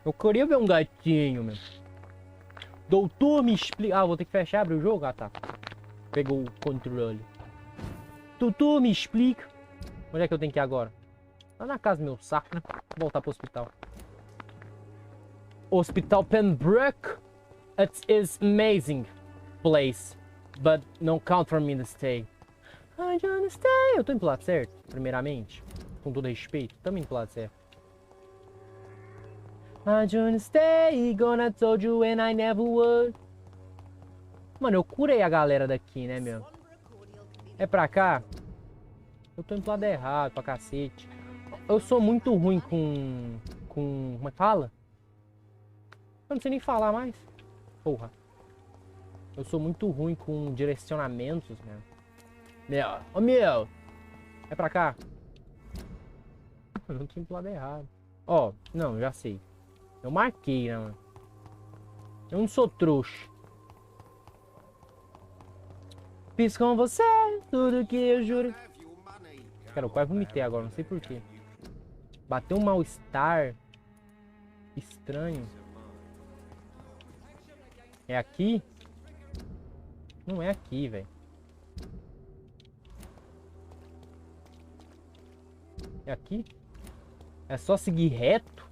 Eu queria ver um gatinho, meu. Doutor, me explica. Ah, vou ter que fechar, abrir o jogo? Ah, tá. Pegou o controle. Doutor, me explica. Onde é que eu tenho que ir agora? Tá na casa do meu saco, né? Vou voltar pro hospital. Hospital Pembroke. It is amazing place. But no count for me to stay. I wanna stay. Eu tô indo pro lado certo, primeiramente. Com todo respeito. Tamo indo pro lado certo. I wanna stay. Gonna told you and I never would. Mano, eu curei a galera daqui, né, meu? É pra cá? Eu tô indo pro lado errado, pra cacete. Eu sou muito ruim com... Como é que fala? Eu não sei nem falar mais. Porra. Eu sou muito ruim com direcionamentos, meu. Ô, meu. É pra cá? Eu não tô indo pro lado errado. Ó, não, já sei. Eu marquei, né, mano? Eu não sou trouxa. Fiz com você tudo que eu juro. Cara, eu quase vomitei agora, não sei porquê. Bateu um mal-estar estranho. É aqui? Não é aqui, velho. É aqui? É só seguir reto?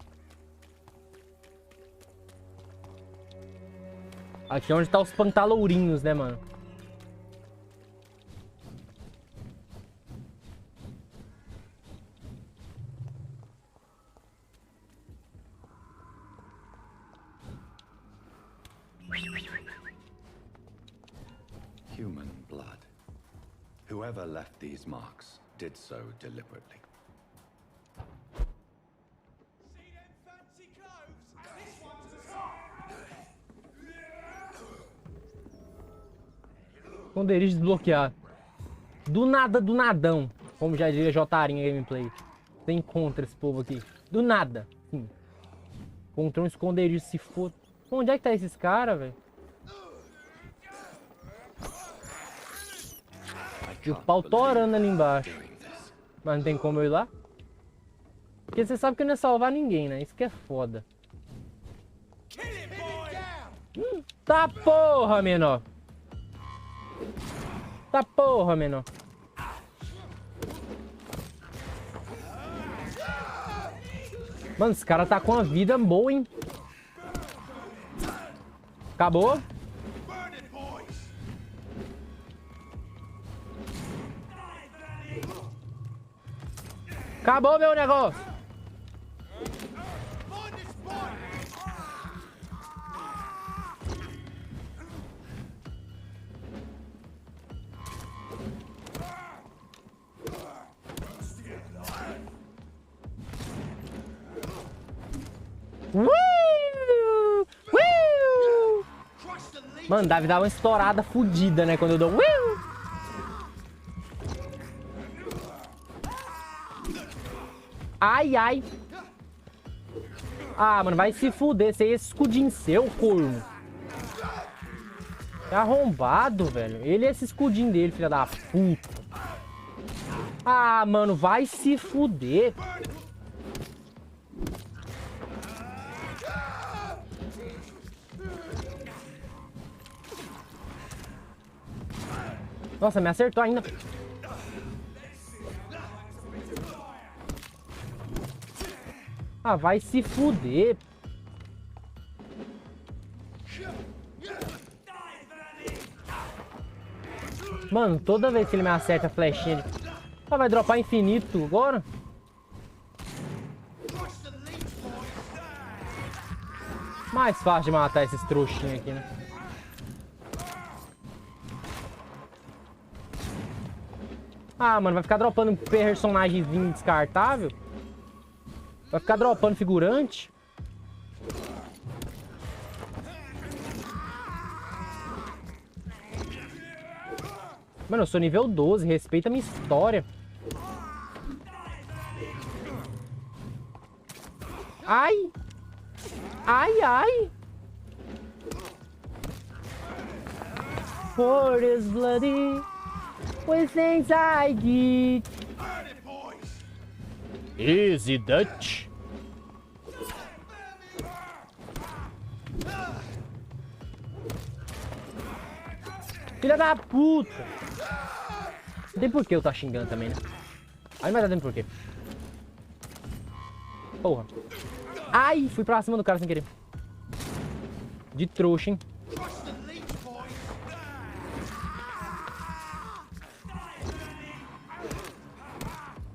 Aqui é onde tá os pantalourinhos, né, mano? Human blood. Whoever left these marks did so deliberately. Esconderijo desbloqueado. Do nada, do nadão. Como já diria Jotarinha Gameplay. Você encontra esse povo aqui. Do nada. Sim. Encontrou um esconderijo, se for. Onde é que tá esses caras, velho? E o pau torando ali embaixo. Mas não tem como eu ir lá? Porque você sabe que eu não ia salvar ninguém, né? Isso que é foda. Tá porra, menor. Tá porra, menor. Mano, esse cara tá com uma vida boa, hein? Acabou? Acabou meu negócio. Mano, deve dar uma estourada fodida, né? Quando eu dou... Ai, ai. Ah, mano, vai se fuder. Você é esse escudinho seu, corno. É arrombado, velho. Ele é esse escudinho dele, filha da puta. Ah, mano, vai se fuder. Nossa, me acertou ainda. Ah, vai se fuder. Mano, toda vez que ele me acerta a flechinha, ele... Ah, vai dropar infinito agora? Mais fácil de matar esses trouxinhos aqui, né? Ah, mano, vai ficar dropando personagemzinho descartável? Vai ficar dropando figurante? Mano, eu sou nível 12, respeita a minha história. Ai! Ai, ai! For is bloody. with things I did. Easy, Dutch. Filha da puta! Não tem porquê eu tá xingando também, né? Aí não vai dar tempo porquê. Porra. Ai, fui pra cima do cara sem querer. De trouxa, hein?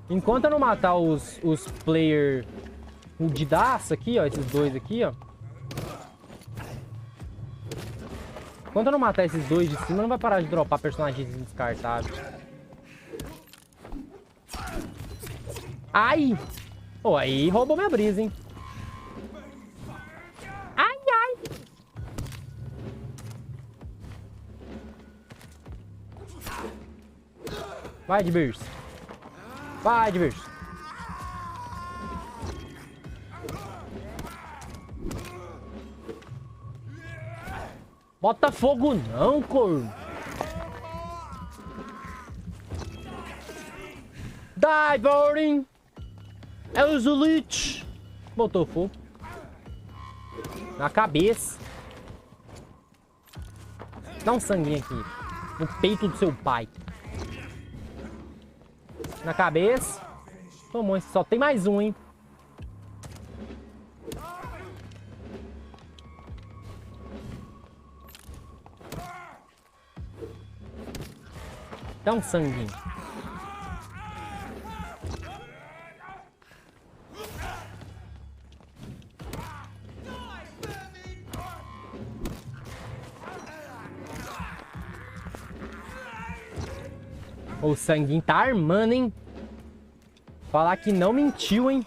Enquanto eu não matar os player fudidaço aqui, ó, esses dois aqui, ó. Enquanto eu não matar esses dois de cima, não vai parar de dropar personagens descartáveis. Ai! Pô, aí roubou minha brisa, hein? Ai, ai! Vai de berço. Vai de berço. Bota fogo não, corno. Die, boarding. É os elite. Botou fogo. Na cabeça. Dá um sanguinho aqui. No peito do seu pai. Na cabeça. Tomou esse. Só tem mais um, hein. Dá um sanguinho. O sanguinho tá armando, hein? Falar que não mentiu, hein?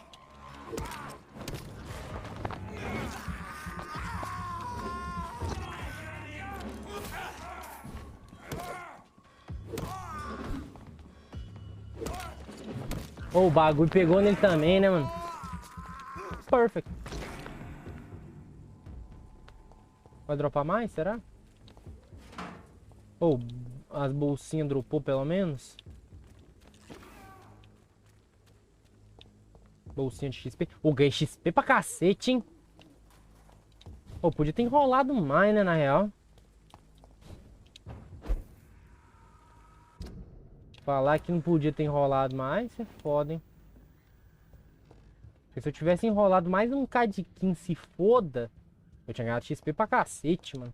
Oh, o bagulho pegou nele também, né, mano? Perfect. Vai dropar mais, será? Ou as bolsinhas dropou pelo menos? Bolsinha de XP. Ô, ganhei XP pra cacete, hein? Ô, podia ter enrolado mais, né, na real. Falar que não podia ter enrolado mais é foda, hein? Porque se eu tivesse enrolado mais um cadiquinho, se foda, eu tinha ganhado XP pra cacete, mano.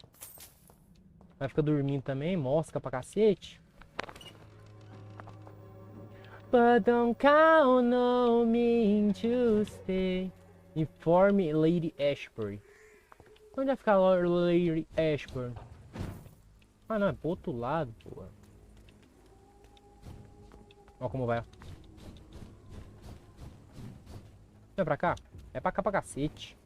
Vai ficar dormindo também, mosca pra cacete. But don't count on me to stay. Informe Lady Ashbury. Onde vai ficar Lady Ashbury? Ah, não, é pro outro lado, pô. Ó como vai. Não é pra cá? É pra cá pra cacete.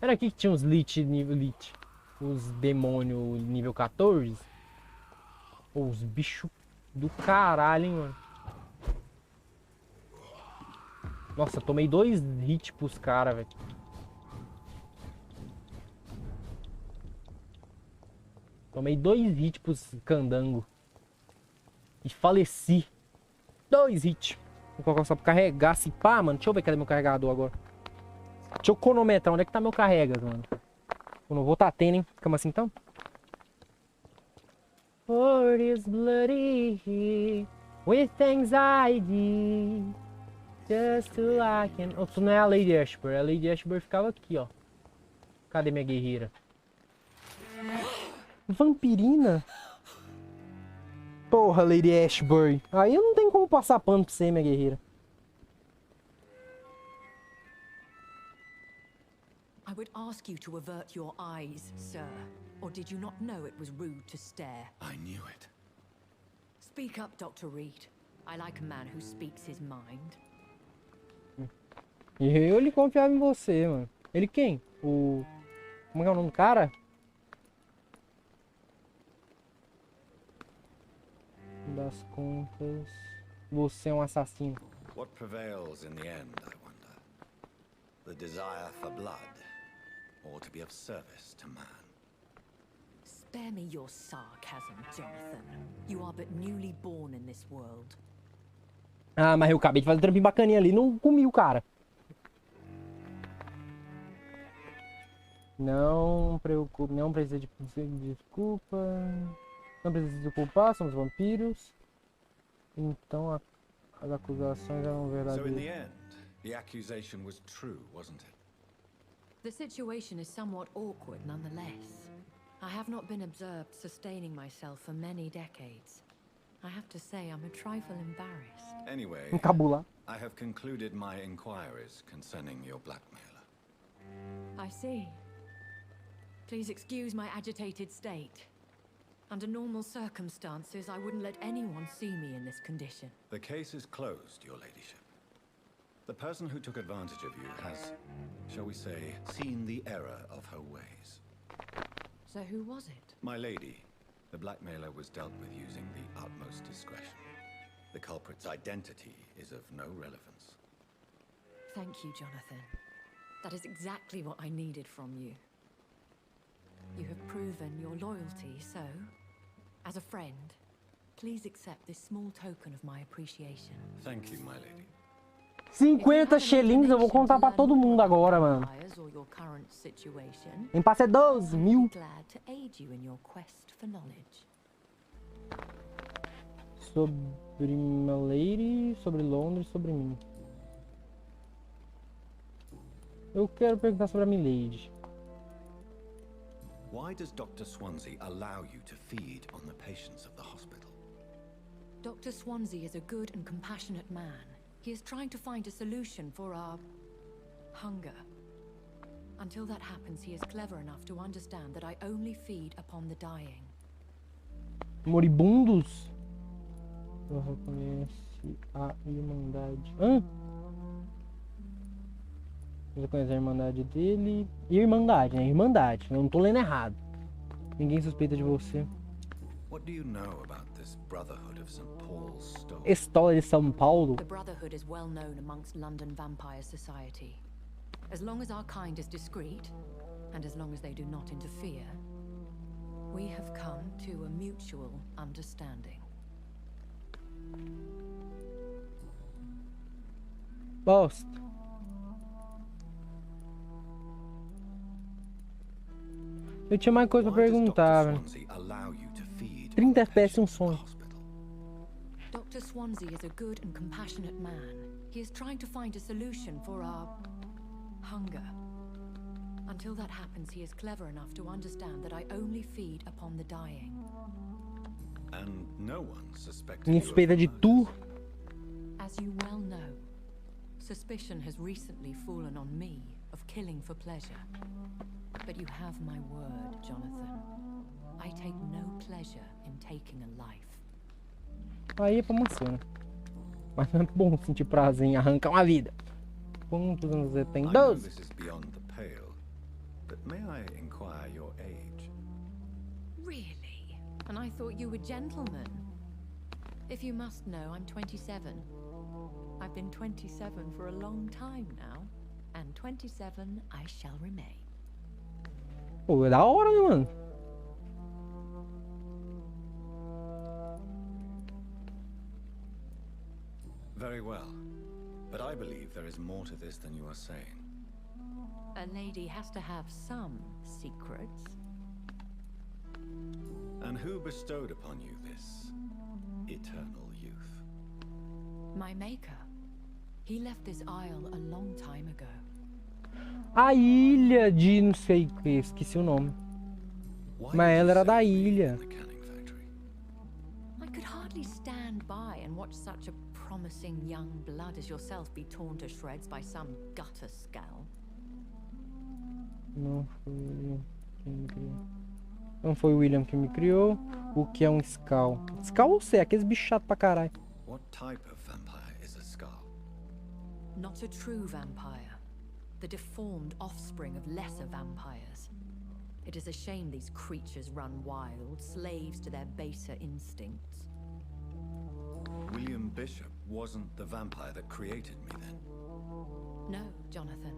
Era aqui que tinha uns lich nível lich. Os demônios nível 14. Ou os bichos do caralho, hein, mano. Nossa, tomei 2 hits pros caras, velho. Tomei 2 hits pros candango. E faleci. 2 hits. Vou colocar só pra carregar. Se pá, mano. Deixa eu ver cadê meu carregador agora. Deixa eu cronometrar. Onde é que tá meu carregas, mano? Eu não vou tá tendo, hein? Ficamos assim então? For this bloody with anxiety. Just so I can... Oh, tu não é a Lady Ashbury. A Lady Ashbury ficava aqui, ó. Cadê minha guerreira? Vampirina? Porra, Lady Ashbury. Aí eu não tenho como passar pano pra você, minha guerreira. I would ask you to avert your eyes, sir. Or did you not know it was rude to stare? I knew it. Speak up, Dr. Reed. I like a man who speaks his mind. E eu confiava em você, mano. Ele quem? O... Como é o nome do cara? Das contas... Você é um assassino. What prevails in the end, I wonder? The desire for blood, or therefore to be of service to man. Spare me your sarcasm, Jonathan. You are but newly born in this world. Ah, mas eu acabei de fazer trampinho bacaninha ali. Não comi o cara. Não preocupe, não precisa de desculpa. Não precisa se desculpar, somos vampiros. Então as acusações eram verdadeiras. So in the end, the accusation was true, wasn't it? The situation is somewhat awkward nonetheless. I have not been observed sustaining myself for many decades. I have to say I'm a trifle embarrassed. Anyway, Encabula. I have concluded my inquiries concerning your blackmailer. I see. Please excuse my agitated state. Under normal circumstances, I wouldn't let anyone see me in this condition. The case is closed, your ladyship. The person who took advantage of you has, shall we say, seen the error of her ways. So who was it? My lady, the blackmailer was dealt with using the utmost discretion. The culprit's identity is of no relevance. Thank you, Jonathan. That is exactly what I needed from you. You have proven your loyalty, so, as a friend, please accept this small token of my appreciation. Thank you, my lady. 50 shillings eu vou contar pra todo mundo agora, mano. Em passe é 12 mil. Sobre Milady, sobre Londres, sobre mim. Eu quero perguntar sobre a Milady. Why does Dr. Swansea allow you to feed on the patients of the hospital? Dr. Swansea is a good and compassionate man. He is trying to find a solution for our hunger. Until that happens, he is clever enough to understand that I only feed upon the dying. Moribundos? Eu reconheci a Irmandade. Hã? Você conhece a Irmandade dele? Irmandade, né? Irmandade. Eu não tô lendo errado. Ninguém suspeita de você. What do you know about this Brotherhood of St. Paul's Stone? História de São Paulo. The Brotherhood is well known amongst London vampire society. As long as our kind is discreet, and as long as they do not interfere, we have come to a mutual understanding. Bosta. Eu tinha mais coisa pra perguntar, velho. 30 FPS um sonho. Dr. Swansea is a good and compassionate man. He is trying to find a solution for our hunger. Until that happens, he is clever enough to understand that I only feed upon the dying. And no one suspects Ninguém suspeita de tu. As you well know, suspicion has recently fallen on me of killing for pleasure. But you have my word, Jonathan. I take no pleasure in taking a life. Aí é pra maçã. Mas não é bom sentir prazer em arrancar uma vida. Quantos anos você tem? 12. This is beyond the pale, but may I inquire your age? Really? And I thought you were gentlemen. If you must know, I'm 27. I've been 27 for a long time now, and 27 I shall remain. Pô, é da hora, né, mano? Very well, but I believe there is more to this than you are saying. A lady has to have some secrets. And who bestowed upon you this eternal youth? My maker. He left this isle a long time ago. A ilha de não sei o que, esqueci o nome. Mas ela era da ilha. I could hardly stand by and watch such a promising young blood as yourself be torn to shreds by some gutter scowl. Não foi William quem me criou. Não foi o William que me criou. O que é um Skull? Skull eu sei, aqueles bichos chatos pra caralho. What type of vampire is a Skull? Not a true vampire. The deformed offspring of lesser vampires. It is a shame these creatures run wild, slaves to their baser instincts. William Bishop wasn't the vampire that created me then? No, Jonathan.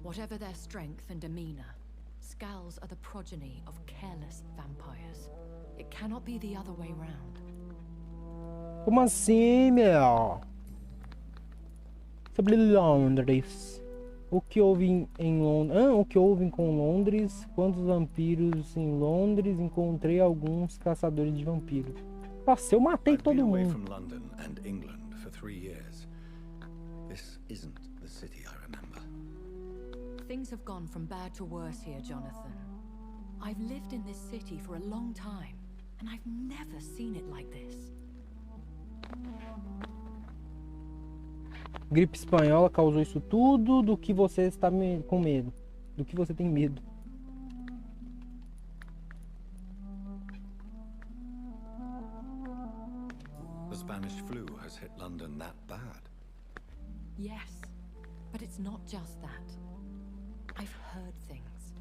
Whatever their strength and demeanor, Skulls are the progeny of careless vampires. It cannot be the other way round. Como assim, meu? Sobre Londres. O que houve em Londres? O que houve com Londres? Quantos vampiros em Londres? Encontrei alguns caçadores de vampiros. Nossa, eu matei todo mundo. From London and England for 3 years. This isn't the city I remember. Things have gone from bad to worse here, Jonathan. I've lived in this city for a long time, and I've never seen it like this. Gripe espanhola causou isso tudo. Do que você está com medo? Do que você tem medo? The Spanish flu has hit London that bad. Yes, but it's not just that. I've heard things.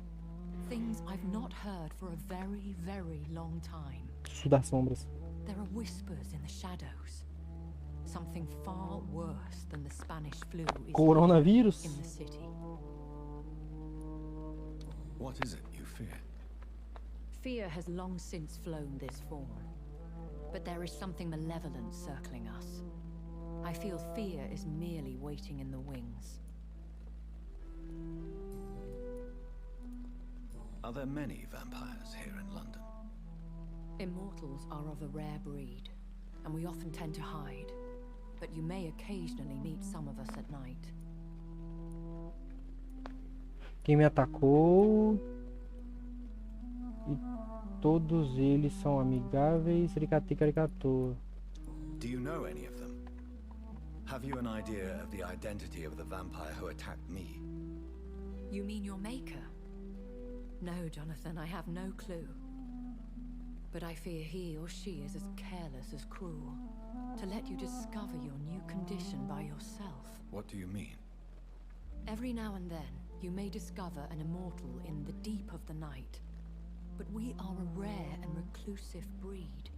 Things I've not heard for a very, very long time. Isso das sombras. There are whispers in the shadows. Something far worse than the Spanish flu is Coronavírus? in the city. What is it you fear? Fear has long since flown this form. But there is something malevolent circling us. I feel fear is merely waiting in the wings. Are there many vampires here in London? Immortals are of a rare breed, and we often tend to hide. But you may occasionally meet some of us at night. Quem me atacou? E todos eles são amigáveis. Caricator. Do you know any of them? Have you an idea of the identity of the vampire who attacked me? You mean your maker? No, Jonathan, I have no clue. But I fear he or she is as careless as cruel. To let you discover your new condition by yourself. What do you mean? Every now and then, you may discover an immortal in the deep of the night. But we are a rare and reclusive breed.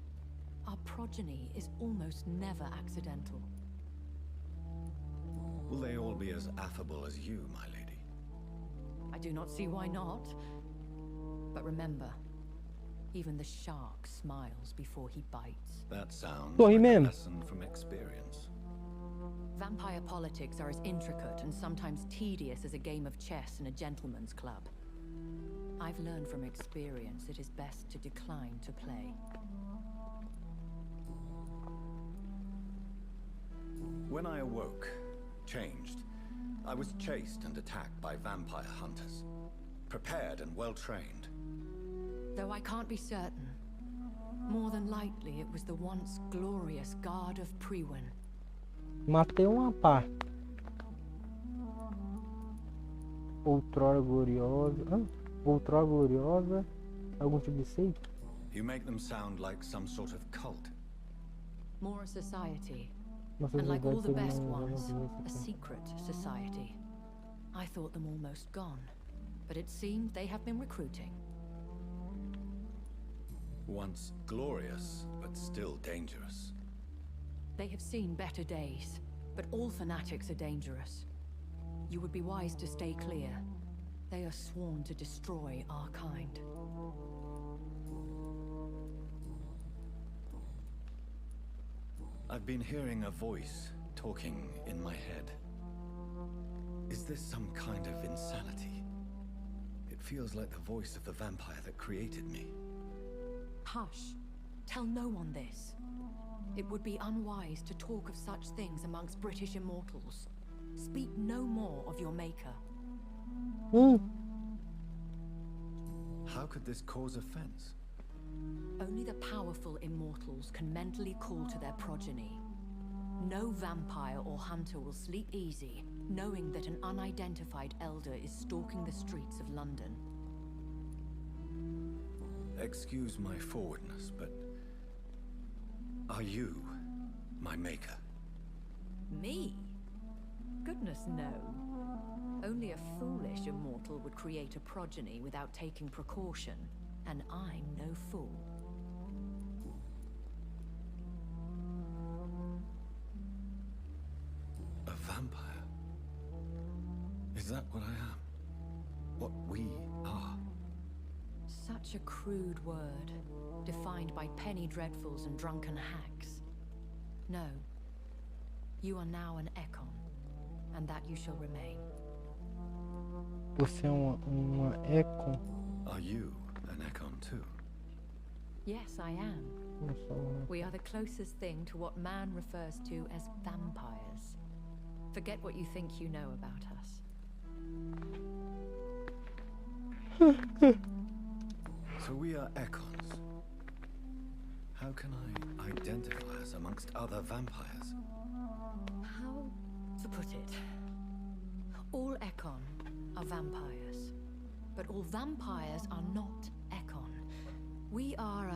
Our progeny is almost never accidental. Will they all be as affable as you, my lady? I do not see why not. But remember, even the shark smiles before he bites. That sounds Sorry, like a ma'am. lesson from experience. Vampire politics are as intricate and sometimes tedious as a game of chess in a gentleman's club. I've learned from experience it is best to decline to play. When I awoke, changed, I was chased and attacked by vampire hunters. Prepared and well-trained. Though I can't be certain, more than likely it was the once glorious Guard of Priwen. Matei uma pá. Outrora gloriosa. Outrora gloriosa. Algum tipo de seita? You make them sound like some sort of cult. More a society, Nossa, and like all the best não- ones, a secret society. I thought them almost gone, but it seemed they have been recruiting. Once glorious, but still dangerous. They have seen better days, but all fanatics are dangerous. You would be wise to stay clear. They are sworn to destroy our kind. I've been hearing a voice talking in my head. Is this some kind of insanity? It feels like the voice of the vampire that created me. Hush. Tell no one this. It would be unwise to talk of such things amongst British immortals. Speak no more of your maker. How could this cause offense? Only the powerful immortals can mentally call to their progeny. No vampire or hunter will sleep easy, knowing that an unidentified elder is stalking the streets of London. Excuse my forwardness, but are you my maker? Me? Goodness, no. Only a foolish immortal would create a progeny without taking precaution, and I'm no fool. A vampire? Is that what I am? Such a crude word, defined by penny dreadfuls and drunken hacks. No. You are now an Ekon, and that you shall remain. Você é uma Ekon? Are you an Ekon too? Yes, I am. We are the closest thing to what man refers to as vampires. Forget what you think you know about us. So we are Ekons. How can I identify us amongst other vampires? How to put it? All Ekon are vampires, but all vampires are not Ekon. We are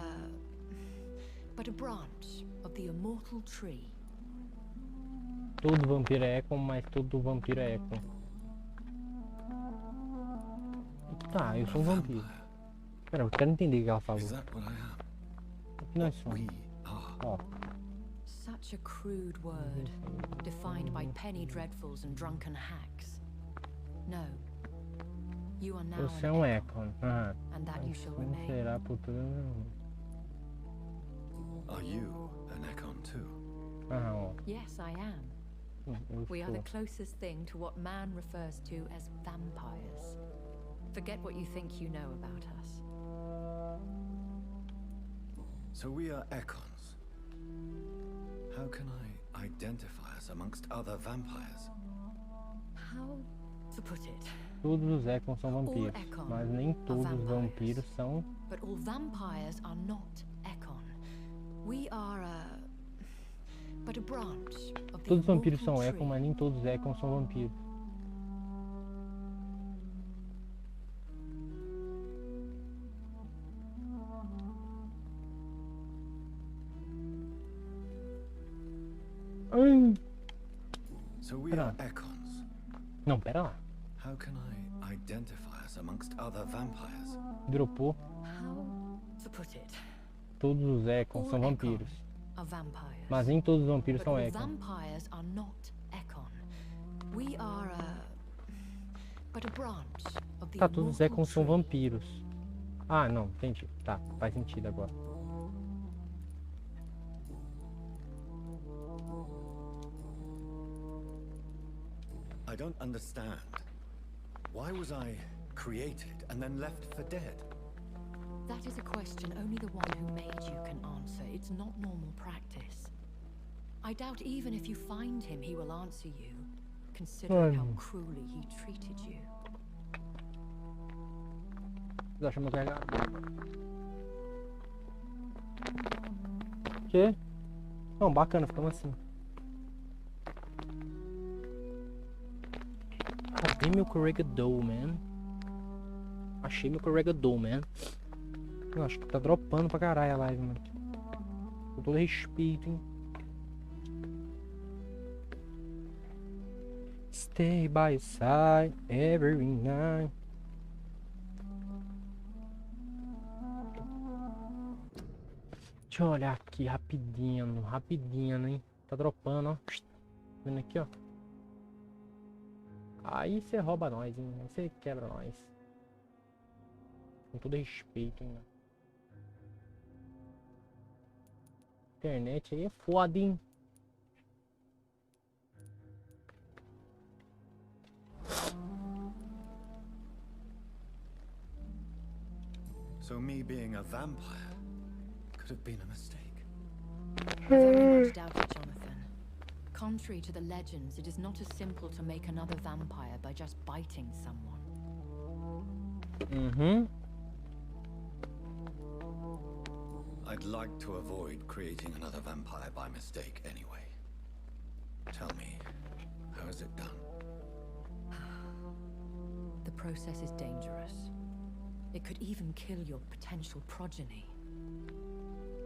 but a branch of the immortal tree. Todo vampiro é Ekon, mas todo vampiro é Ekon. Tá, eu sou um vampiro. Pera, eu quero entender o que ela falou. Is that what I am? O que nós somos? We are. Ó, Such a crude word, defined by penny dreadfuls and drunken hacks. No. You are now você é an um Ekon, Ekon. Aham. and that you shall Como remain. será por tudo? Are you an Ekon too? Aham, ó. Yes, I am. Eu We are the sou. closest thing to what man refers to as vampires. Forget what you think you know about us. So we are Ekons. How can I identify us amongst other vampires? How to put it? Todos os Ekons são vampiros, Ekon mas nem todos os vampires. vampiros são. But all vampires are not Ekon. We are but a branch of the Todos os vampiros immortal são Ekon, tree. mas nem todos os Ekons são vampiros. So we Pera are lá. Ekons. Não, pera lá. How can I identify us amongst other vampires? Dropou. How to put it? Todos os Ekons All são Ekon vampiros, are vampires. mas nem todos os vampiros But são all Ekon. vampires are not Ekon. We are but a branch of the Tá, todos os immortal Ekons são tree. vampiros. Ah, não, entendi. Tá, faz sentido agora. I don't understand. Why was I created and then left for dead? That is a question only the one who made you can answer. It's not normal practice. I doubt even if you find him, he will answer you, considering how cruelly he treated you. Vocês acham meu carregador? Que? Não, bacana, ficamos assim. Cadê meu carregador, man? Achei meu carregador, man. Eu acho que tá dropando pra caralho a live, mano. Com todo respeito, hein? Stay by your side every night. Deixa eu olhar aqui rapidinho, hein? Tá dropando, ó. Vendo aqui, ó. Aí você rouba nós, hein? Aí você quebra nós. Com todo respeito, hein? Internet aí é foda, hein? So me being a vampire could have been a mistake. I very much doubt it, Jonathan. Contrary to the legends, it is not as simple to make another vampire by just biting someone. Uhum. I'd like to avoid creating another vampire by mistake anyway. Tell me, how is it done? The process is dangerous. It could even kill your potential progeny.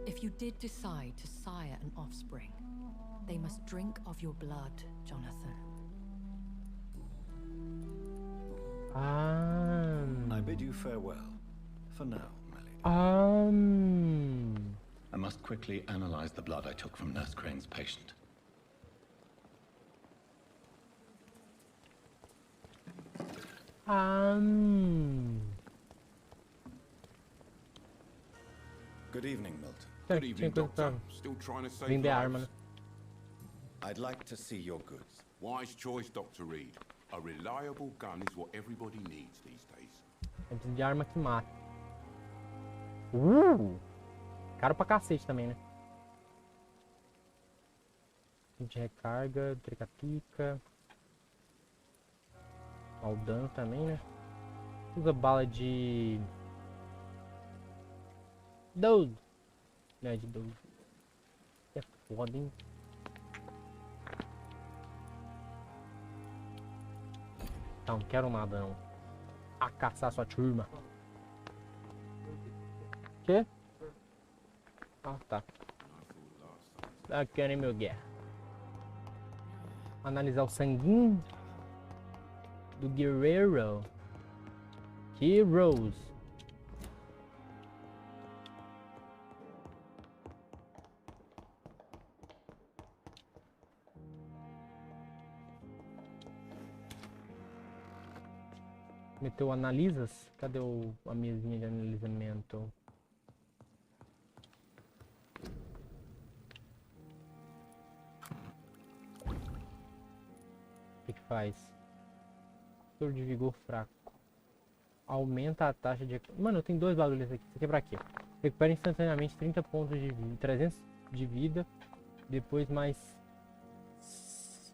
If you did decide to sire an offspring, they must drink of your blood, Jonathan. I bid you farewell. For now, my lady. I must quickly analyze the blood I took from Nurse Crane's patient. evening, Milton. Good evening, Doctor. Still trying to save Vender arma, né? lives? I'd like to see your goods. Wise choice, Dr. Reed. A reliable gun is what everybody needs these days. Eu preciso de arma que mata. Caro pra cacete também, né? De recarga, trica-pica. Ó, o dano também, né? Usa bala de... 12. Não é de 12. É foda, hein? Não quero nada, não. A caçar sua turma. Quê? Ah, tá. Bacana, hein, meu guerra. Analisar o sanguinho do guerreiro. Heroes. Meteu analisas? Cadê a mesinha de analisamento? O que faz? Fator de vigor fraco. Aumenta a taxa de... Mano, eu tenho dois bagulhos aqui. Isso aqui é pra quê? Recupera instantaneamente 30 pontos de vida. 300 de vida. Depois mais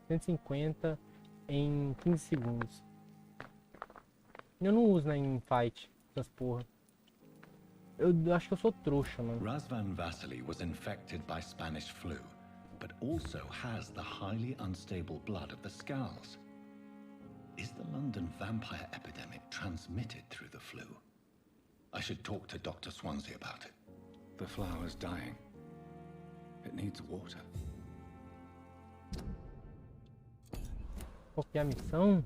150 em 15 segundos. Eu não uso, né, em fight essas porra. Eu acho que eu sou trouxa, mano. Razvan Vasily was infected by Spanish flu, but also has the highly unstable blood of the Scowls. Is the London vampire epidemic transmitted through the flu? I should talk to Dr. Swansea about it. The flower's dying. It needs water. Qual que é a missão?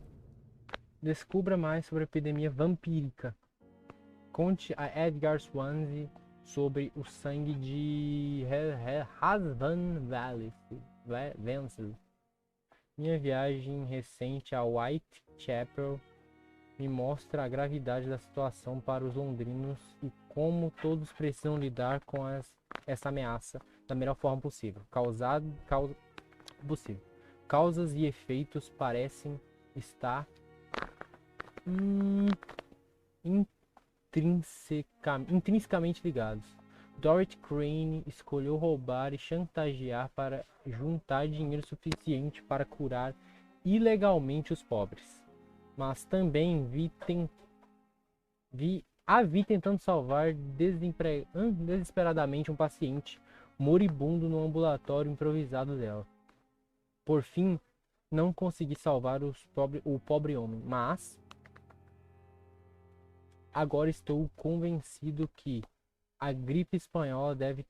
Descubra mais sobre a epidemia vampírica. Conte a Edgar Swansea sobre o sangue de Razvan Vasily. Minha viagem recente a Whitechapel me mostra a gravidade da situação para os londrinos e como todos precisam lidar com essa ameaça da melhor forma possível. Causas e efeitos parecem estar intrinsecamente ligados. Dorothy Crane escolheu roubar e chantagear para juntar dinheiro suficiente para curar ilegalmente os pobres. Mas também a vi tentando salvar desesperadamente um paciente moribundo no ambulatório improvisado dela. Por fim, não consegui salvar o pobre homem, mas agora estou convencido que a gripe espanhola deve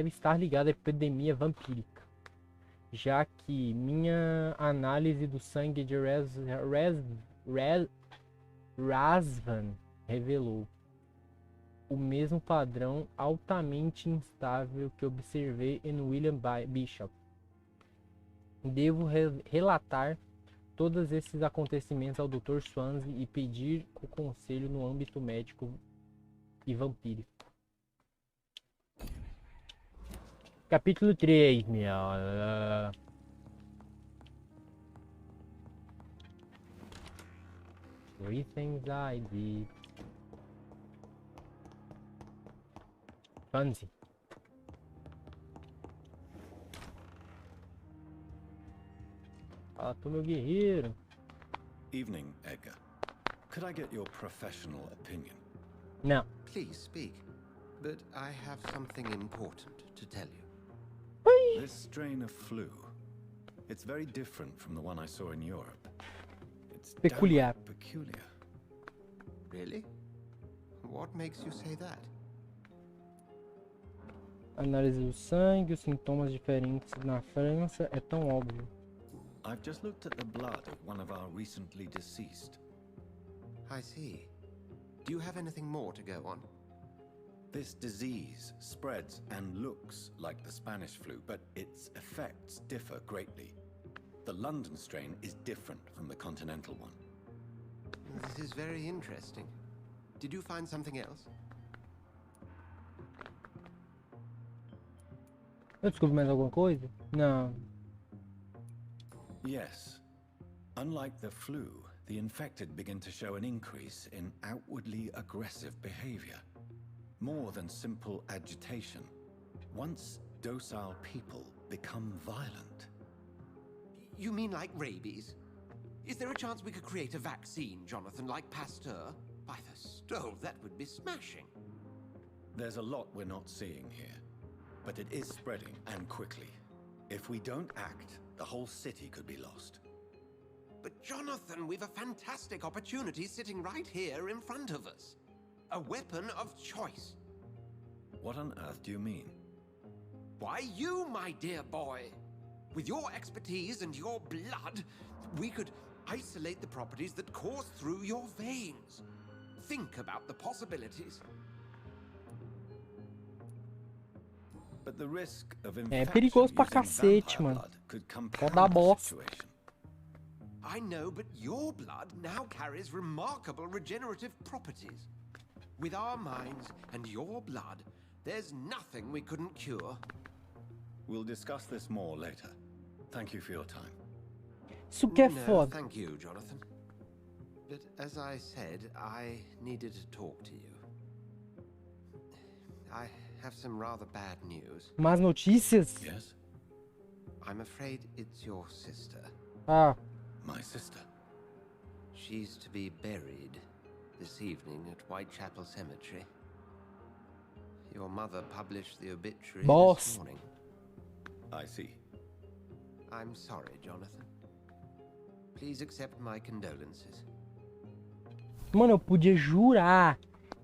estar ligada à epidemia vampírica, já que minha análise do sangue de Razvan revelou o mesmo padrão altamente instável que observei em William Bishop. Devo relatar todos esses acontecimentos ao Dr. Swansea e pedir o conselho no âmbito médico e vampírico. Capítulo 3, meu. Three things I did. Swansea. Fala, tu, meu guerreiro. Evening, Edgar. Could I get your professional opinion? Não. Please speak, but I have something important to tell you. This strain of flu, it's very different from the one I saw in Europe. It's Peculiar. downright peculiar. Really? What makes you say that? Análise do sangue, os sintomas diferentes na França, é tão óbvio. I've just looked at the blood of one of our recently deceased. I see. Do you have anything more to go on? This disease spreads and looks like the Spanish flu, but its effects differ greatly. The London strain is different from the continental one. This is very interesting. Did you find something else? Eu descobri mais alguma coisa? Não. Yes. Unlike the flu, the infected begin to show an increase in outwardly aggressive behavior. More than simple agitation. Once docile people become violent. You mean like rabies? Is there a chance we could create a vaccine, Jonathan, like Pasteur? By the stove, that would be smashing. There's a lot we're not seeing here, but it is spreading, and quickly. If we don't act, the whole city could be lost. But Jonathan, we've a fantastic opportunity sitting right here in front of us. A weapon of choice. What on earth do you mean? Why, you, my dear boy. With your expertise and your blood, we could isolate the properties that course through your veins. Think about the possibilities. But the risk of É perigoso pra cacete, mano. Pode dar bosta. I know, but your blood now carries remarkable regenerative properties. With our minds and your blood, there's nothing we couldn't cure. We'll discuss this more later. Thank you for your time. Isso que é No, foda. thank you, Jonathan. But as I said, I needed to talk to you. I have some rather bad news. Más notícias? Yes? I'm afraid it's your sister. Ah, My sister. She's to be buried this evening at Whitechapel Cemetery. Your mother published the obituary Boss. this morning. I see. I'm sorry, Jonathan. Please accept my condolences. mano, eu podia jurar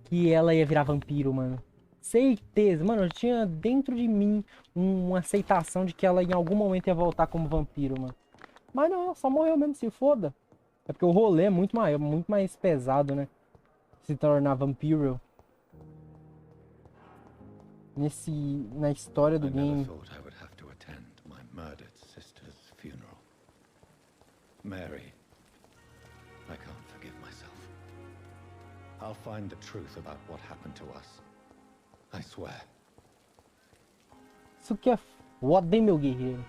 que ela ia virar vampiro, mano. Certeza, mano, eu tinha dentro de mim uma aceitação de que ela em algum momento ia voltar como vampiro, mano. Mas não, ela só morreu mesmo, se foda. É porque o rolê é muito maior, muito mais pesado, né? Se tornar vampiro. Na história do game. Mary, I can't forgive myself. I'll find the truth about what happened to us. I swear. Isso que é foda, hein, meu guerreiro.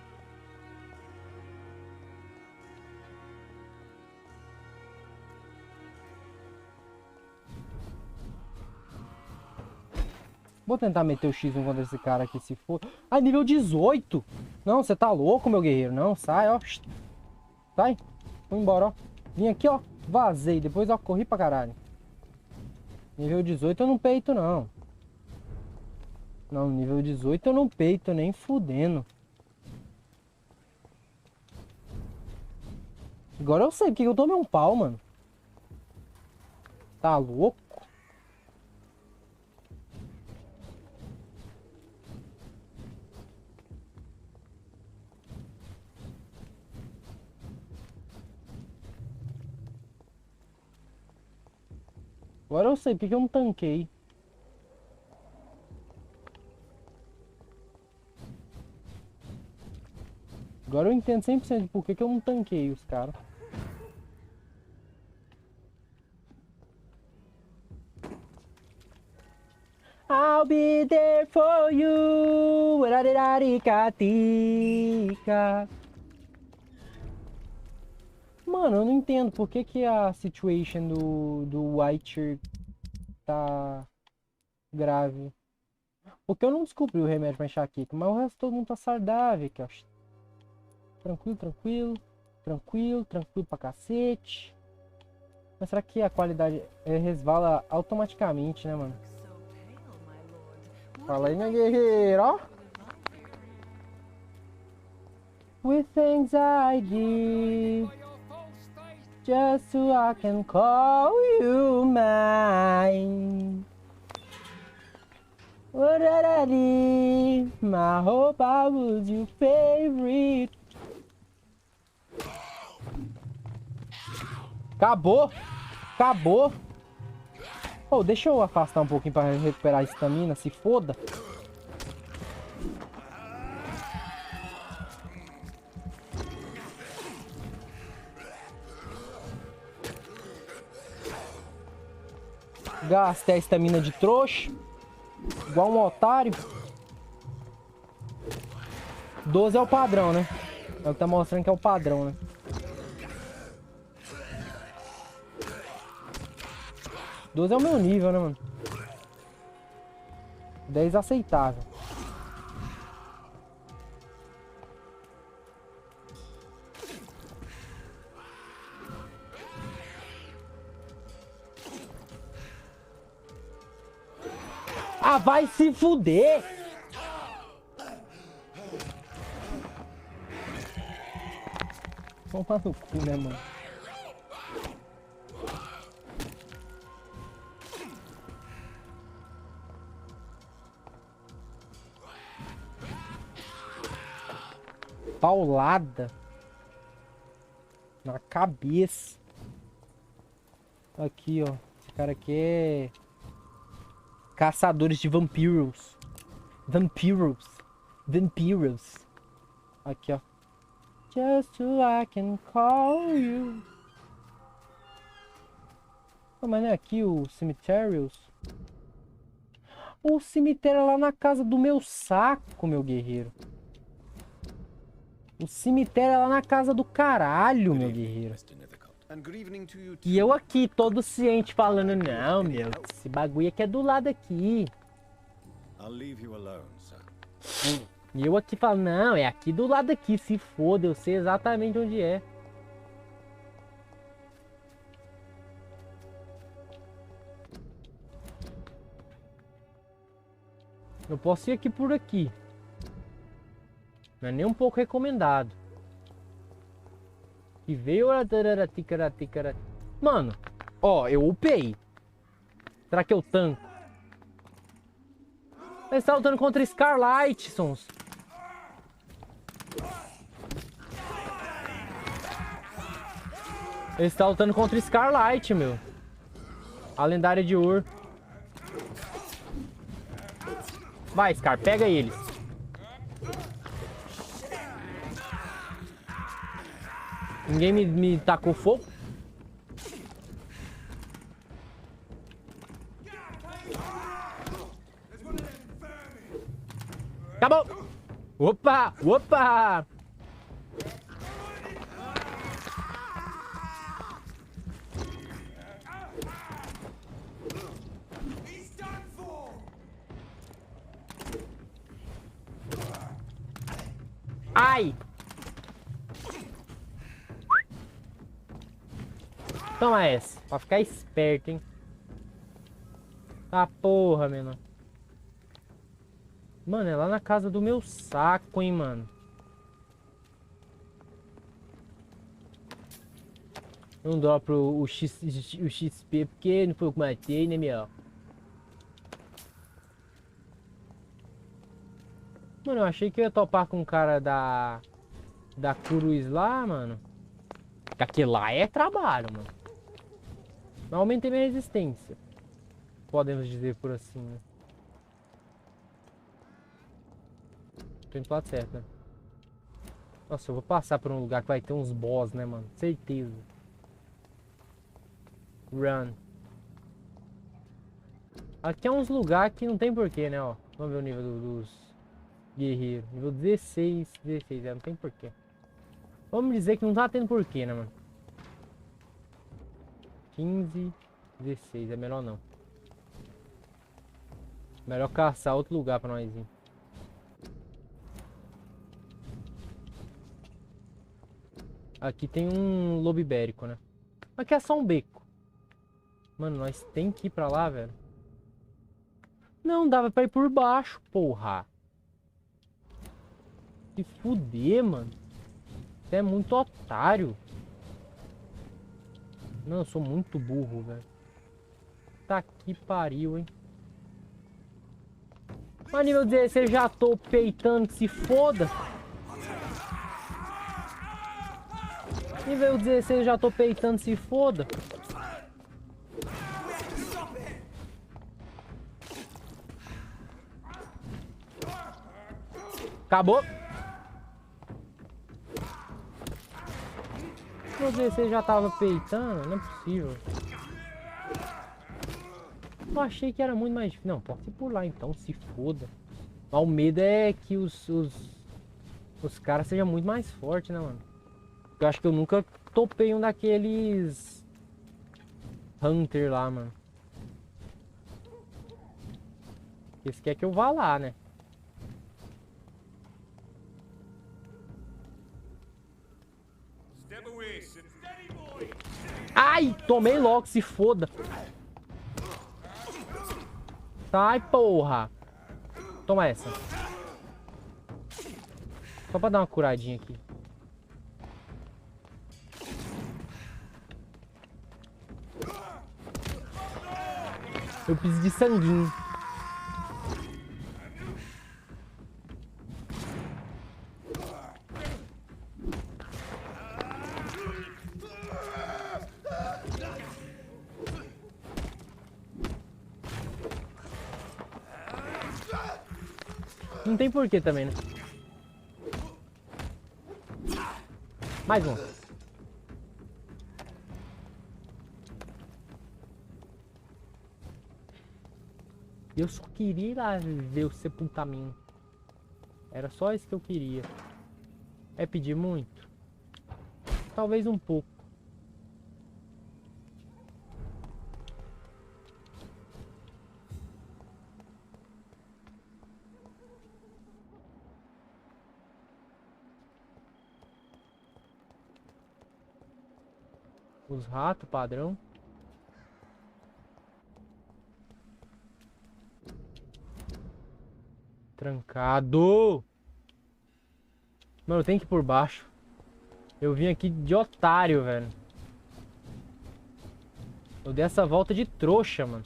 Vou tentar meter o X1 contra esse cara aqui, se for. Ah, nível 18! Não, você tá louco, meu guerreiro. Não, sai, ó. Sai. Vou embora, ó. Vim aqui, ó. Vazei. Depois, ó, corri pra caralho. Nível 18 eu não peito, não. Não, nível 18 eu não peito, nem fudendo. Agora eu sei porque eu tomei um pau, mano. Tá louco? Agora eu sei porque eu não tanquei. Agora eu entendo 100% por que eu não tanquei os caras. I'll be there for you. Mano, eu não entendo por que a situation do White tá grave. Porque eu não descobri o remédio pra enxaqueca, mas o resto todo mundo tá saudável aqui, ó. Tranquilo, tranquilo. Tranquilo, tranquilo pra cacete. Mas será que a qualidade resvala automaticamente, né, mano? Fala aí, minha guerreira, ó. With anxiety, just so I can call you mine. What I did, my hope I was your favorite. Acabou! Acabou! Oh, deixa eu afastar um pouquinho pra recuperar a estamina, se foda. Gastei a estamina de trouxa. Igual um otário. 12 é o padrão, né? É o que tá mostrando que é o padrão, né? Doze é o meu nível, né, mano? 10 é aceitável. Ah, vai se fuder! Toma no cu, né, mano? Paulada na cabeça. Aqui, ó. Esse cara aqui é caçadores de vampiros. Vampiros. Vampiros. Aqui, ó. Just so I can call you. Oh, mas não é aqui o cemitérios? O cemitério é lá na casa do meu saco, meu guerreiro. O cemitério é lá na casa do caralho, meu guerreiro. E eu aqui, todo ciente, falando, não, meu, esse bagulho aqui é do lado aqui. E eu aqui falo, não, é aqui do lado aqui, se foda, eu sei exatamente onde é. Eu posso ir aqui por aqui. Não é nem um pouco recomendado. E veio... Mano, ó, eu upei. Será que eu tanco? Ele está lutando contra Scarlight, Sons. Ele está lutando contra Scarlight, meu. A lendária de Ur. Vai, Scar, pega eles. Ninguém me tacou fogo? Acabou! Opa! Opa! Ai! Toma essa, pra ficar esperto, hein? Ah, porra, menor. Mano, é lá na casa do meu saco, hein, mano. Não dropo o XP porque não foi eu que matei, né, meu? Mano, eu achei que eu ia topar com o cara da Cruz lá, mano. Porque aquele lá é trabalho, mano. Mas aumentei minha resistência. Podemos dizer por assim, né? Tô indo pro lado certo, né? Nossa, eu vou passar por um lugar que vai ter uns boss, né, mano? Certeza. Run. Aqui é uns lugares que não tem porquê, né, ó. Vamos ver o nível dos guerreiros. Nível 16, não tem porquê. Vamos dizer que não tá tendo porquê, né, mano? 15, 16, é melhor não. Melhor caçar outro lugar pra nós ir. Aqui tem um lobo ibérico, né? Aqui é só um beco. Mano, nós tem que ir pra lá, velho. Não, dava pra ir por baixo, porra. Se fuder, mano. Você é muito otário. Não, eu sou muito burro, velho. Tá que pariu, hein. Mas nível 16 já tô peitando que se foda. Nível 16 já tô peitando se foda. Acabou. Nível 16 já tava peitando, não é possível. Eu achei que era muito mais difícil. Não, pode ir por lá então, se foda. Mas o medo é que os os caras sejam muito mais fortes, né, mano? Eu acho que eu nunca topei um daqueles Hunter lá, mano. Esse quer que eu vá lá, né? Ai, tomei logo, se foda. Sai, porra. Toma essa. Só pra dar uma curadinha aqui. Eu preciso de sanguinho. Não tem porquê também, né? Mais um. Eu só queria ir lá ver o sepultamento. Era só isso que eu queria. É pedir muito? Talvez um pouco. Os ratos padrão. Trancado. Mano, eu tenho que ir por baixo. Eu vim aqui de otário, velho. Eu dei essa volta de trouxa, mano.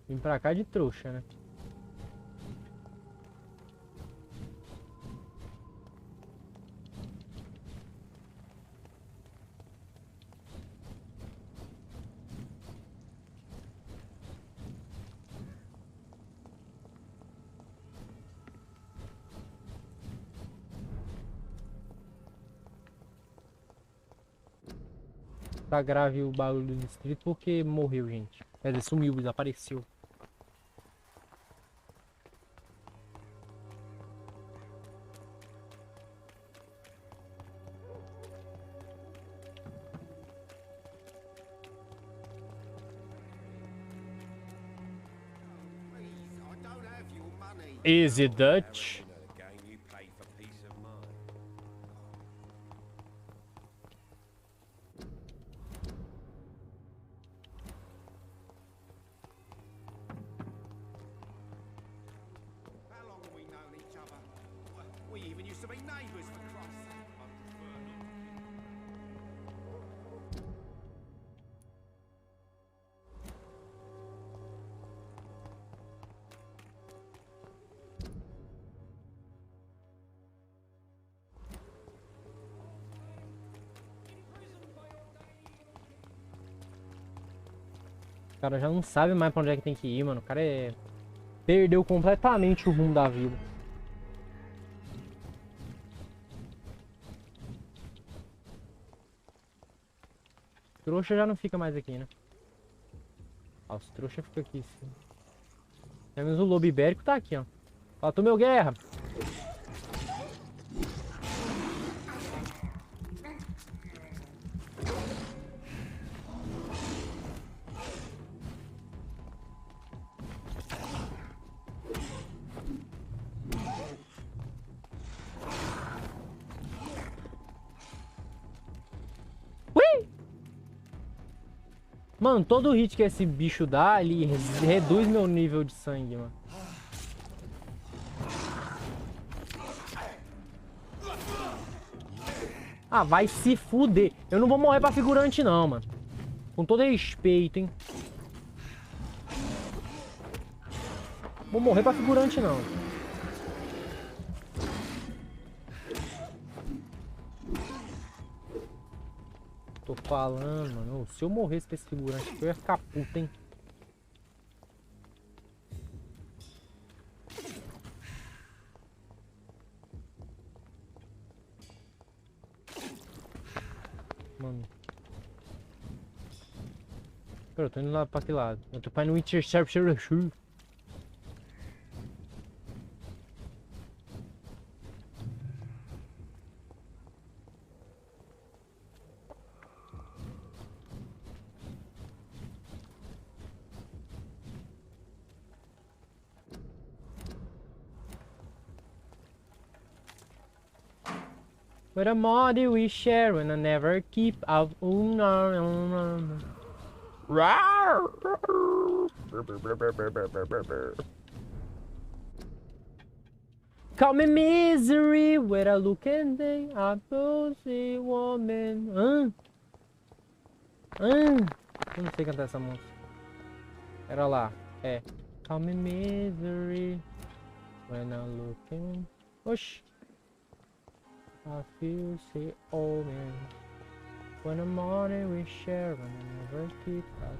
Vim pra cá de trouxa, né? Tá grave o barulho do distrito porque morreu, gente. Quer dizer, sumiu, desapareceu. Easy Dutch. O cara já não sabe mais pra onde é que tem que ir, mano. O cara perdeu completamente o rumo da vida. Trouxa já não fica mais aqui, né? Ah, os trouxa ficam aqui, sim. Pelo menos o lobo ibérico tá aqui, ó. Faltou meu guerra. Mano, todo hit que esse bicho dá, ele reduz meu nível de sangue, mano. Ah, vai se fuder. Eu não vou morrer pra figurante, não, mano. Com todo respeito, hein. Vou morrer pra figurante, não. Tô falando, mano. Se eu morresse pra esse figurante, eu ia ficar puto, hein. mano. Pera, eu tô indo lá pra que lado? Eu tô pra ir no Interception. But a body we share and I never keep out. Call me misery with a look and day a pussy woman. Eu não sei cantar essa música. Era lá. É. Call me misery when I look in. Oxi. I feel say oh man. When the morning we share and I never keep us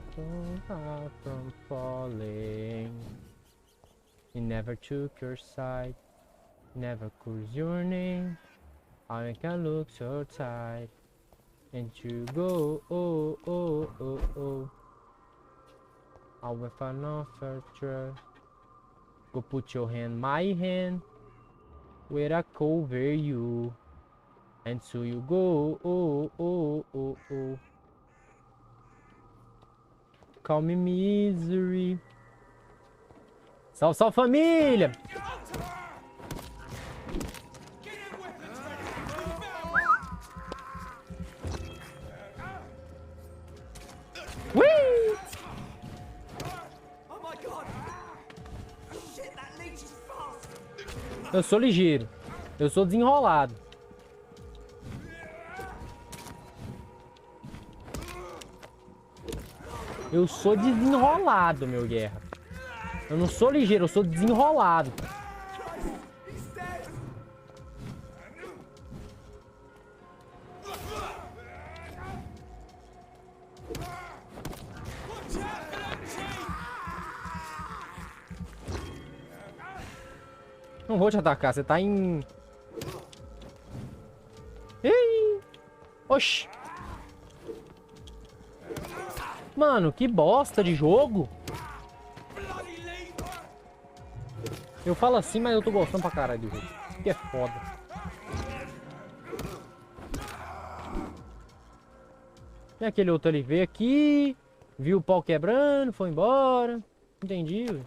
from falling. You never took your side, never calls your name. I can look so tight, and you go oh oh oh oh. I will find offer trust. Go put your hand, my hand, where I cover you. And so you go, oh, oh, oh, oh. Call me misery. Salve, salve família! Ui! Eu sou ligeiro. Eu sou desenrolado. Eu sou desenrolado, meu guerra. Eu não sou ligeiro, eu sou desenrolado. Não vou te atacar, você tá em... Ih! Oxi! Mano, que bosta de jogo. Eu falo assim, mas eu tô gostando pra caralho do jogo. Que é foda. E aquele outro ali veio aqui, viu o pau quebrando, foi embora. Entendi, velho.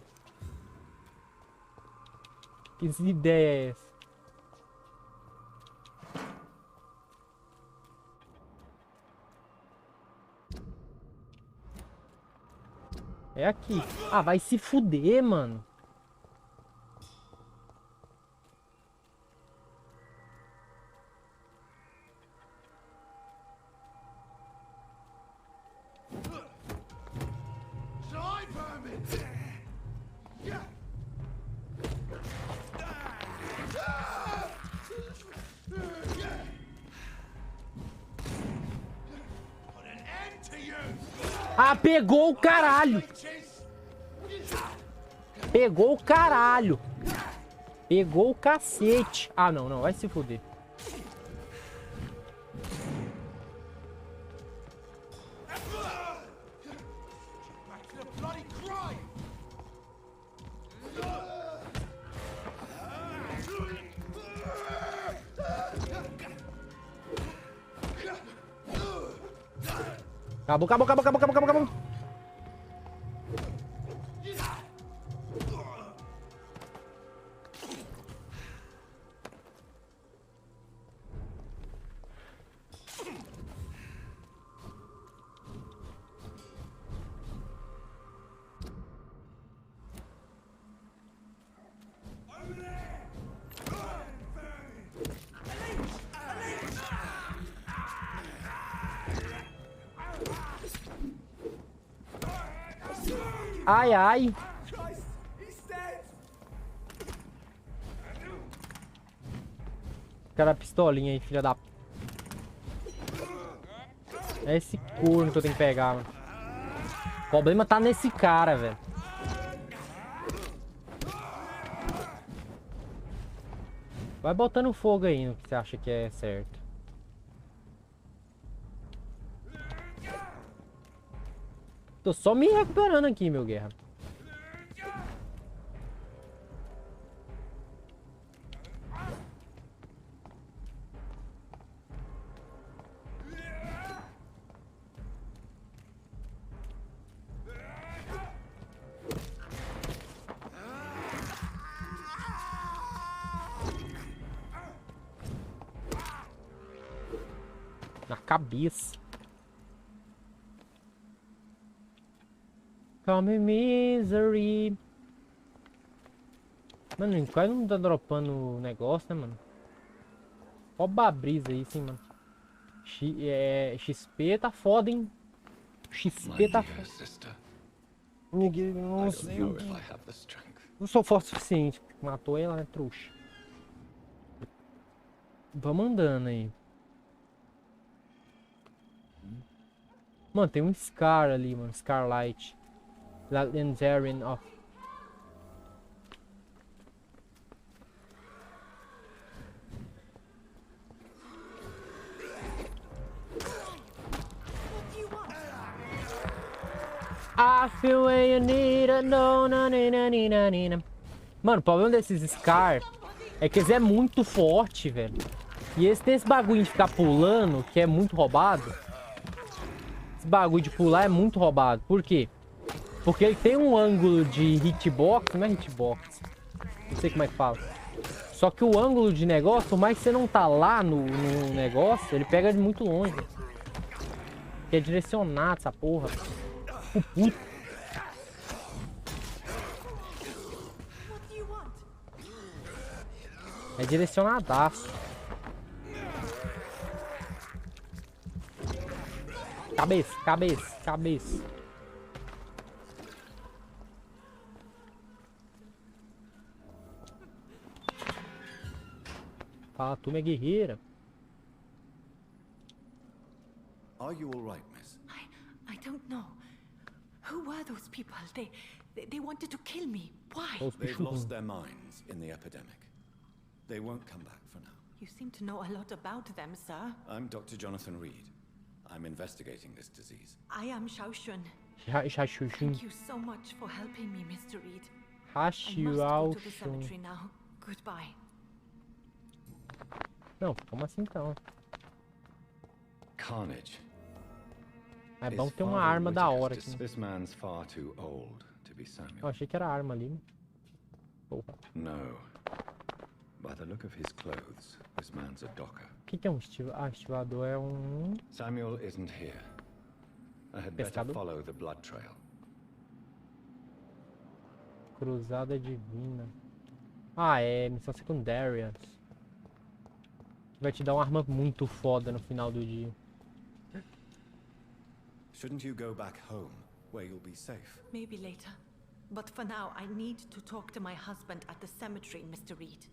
Que ideia é essa? É aqui. Ah, vai se fuder, mano. Ah, pegou o caralho. Pegou o caralho. Pegou o cacete. Ah, não, não. Vai se fuder. Acabou, acabou, acabou, acabou, acabou, acabou, acabou. Ai, ai. Cara, pistolinha aí, filha da... É esse corno que eu tenho que pegar, mano. O problema tá nesse cara, velho. Vai botando fogo aí no que você acha que é certo. Tô só me recuperando aqui, meu guerra. Na cabeça. Call me misery. Mano, quase não tá dropando o negócio, né, mano? Rouba a brisa aí, sim, mano. XP tá foda, hein? XP tá foda. Ninguém. Nossa, não sou forte o suficiente. Matou ela, né, trouxa? Vamos andando aí. Mano, tem um Scar ali, mano. Scarlight. Legendarian of. I feel when you need a no, na, na, na, na, na. Mano, o problema desses Scar é que eles é muito forte, velho. E eles tem esse bagulho de ficar pulando, que é muito roubado. Esse bagulho de pular é muito roubado. Por quê? Porque ele tem um ângulo de hitbox, não é hitbox. Não sei como é que fala. Só que o ângulo de negócio, por mais que você não tá lá no negócio, ele pega de muito longe. Que é direcionado essa porra. O puto. É direcionadaço. Cabeça, cabeça, cabeça. Fala, tu minha guerreira. Are you all right, miss? I don't know. Who were those people? They wanted to kill me. Why? They've lost their minds in the epidemic. They won't come back for now. You seem to know a lot about them, sir. I'm Dr. Jonathan Reed. I'm investigating this disease. I am Xiaoxun. Xiaoxun. Thank you so much for helping me, Mr. Reed. I must go to the cemetery now. Goodbye. Não, como assim então? Carnage. É bom ter uma arma da hora aqui. This man's far too old to be Samuel. Eu achei que era arma ali. Porra. No. By the look of his clothes, this man's a docker. O que é um estivador? Ah, estivador é um... Samuel isn't here. I had better follow the blood trail. Cruzada divina. Ah, é missão secundária. Vai te dar uma arma muito foda no final do dia. Shouldn't you go back home, where you'll be safe? Maybe later. But for now, I need to talk to my husband at the cemetery, Mr. Reed.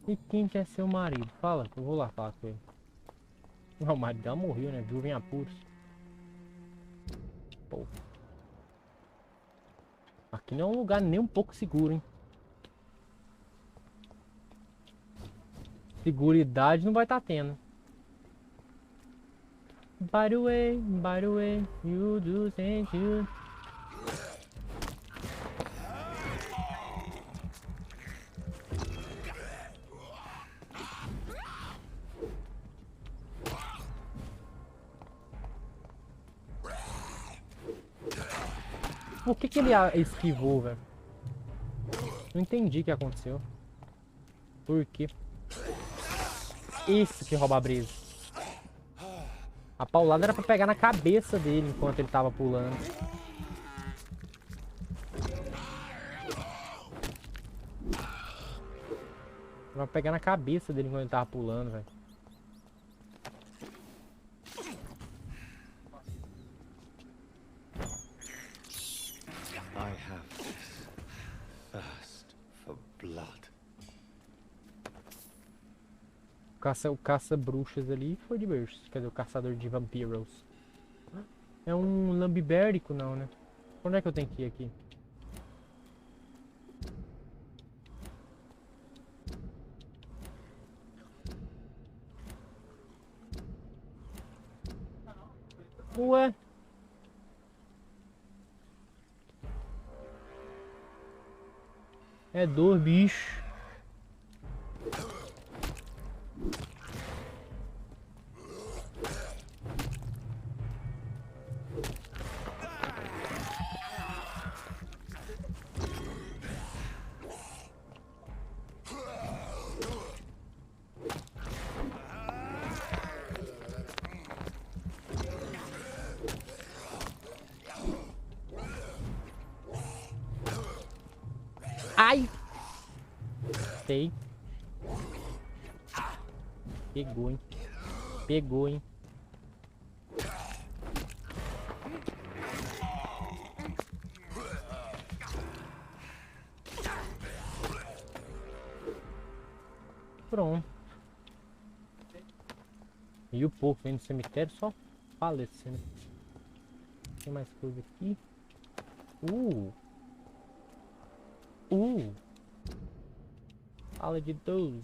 E quem quer ser o marido? Fala, eu vou lá falar com ele. Não, o marido dela morreu, né? Viu em apuros. Pô. Aqui não é um lugar nem um pouco seguro, hein? Seguridade não vai estar tendo. By the way, you do thank you. Por que ele esquivou, velho? Não entendi o que aconteceu. Por quê? Isso que rouba a brisa. A paulada era pra pegar na cabeça dele enquanto ele tava pulando. Era pra pegar na cabeça dele enquanto ele tava pulando, velho. I have this thirst for blood. O caça-bruxas ali foi de berço. Cadê o caçador de vampiros? É um lambibérico, não, né? Onde é que eu tenho que ir aqui? Ué? É dor, bicho. Ai! Sei. Pegou, hein? Pegou, hein? Pronto. E o povo vem no cemitério só falecendo. Tem mais coisa aqui. Fala de 12.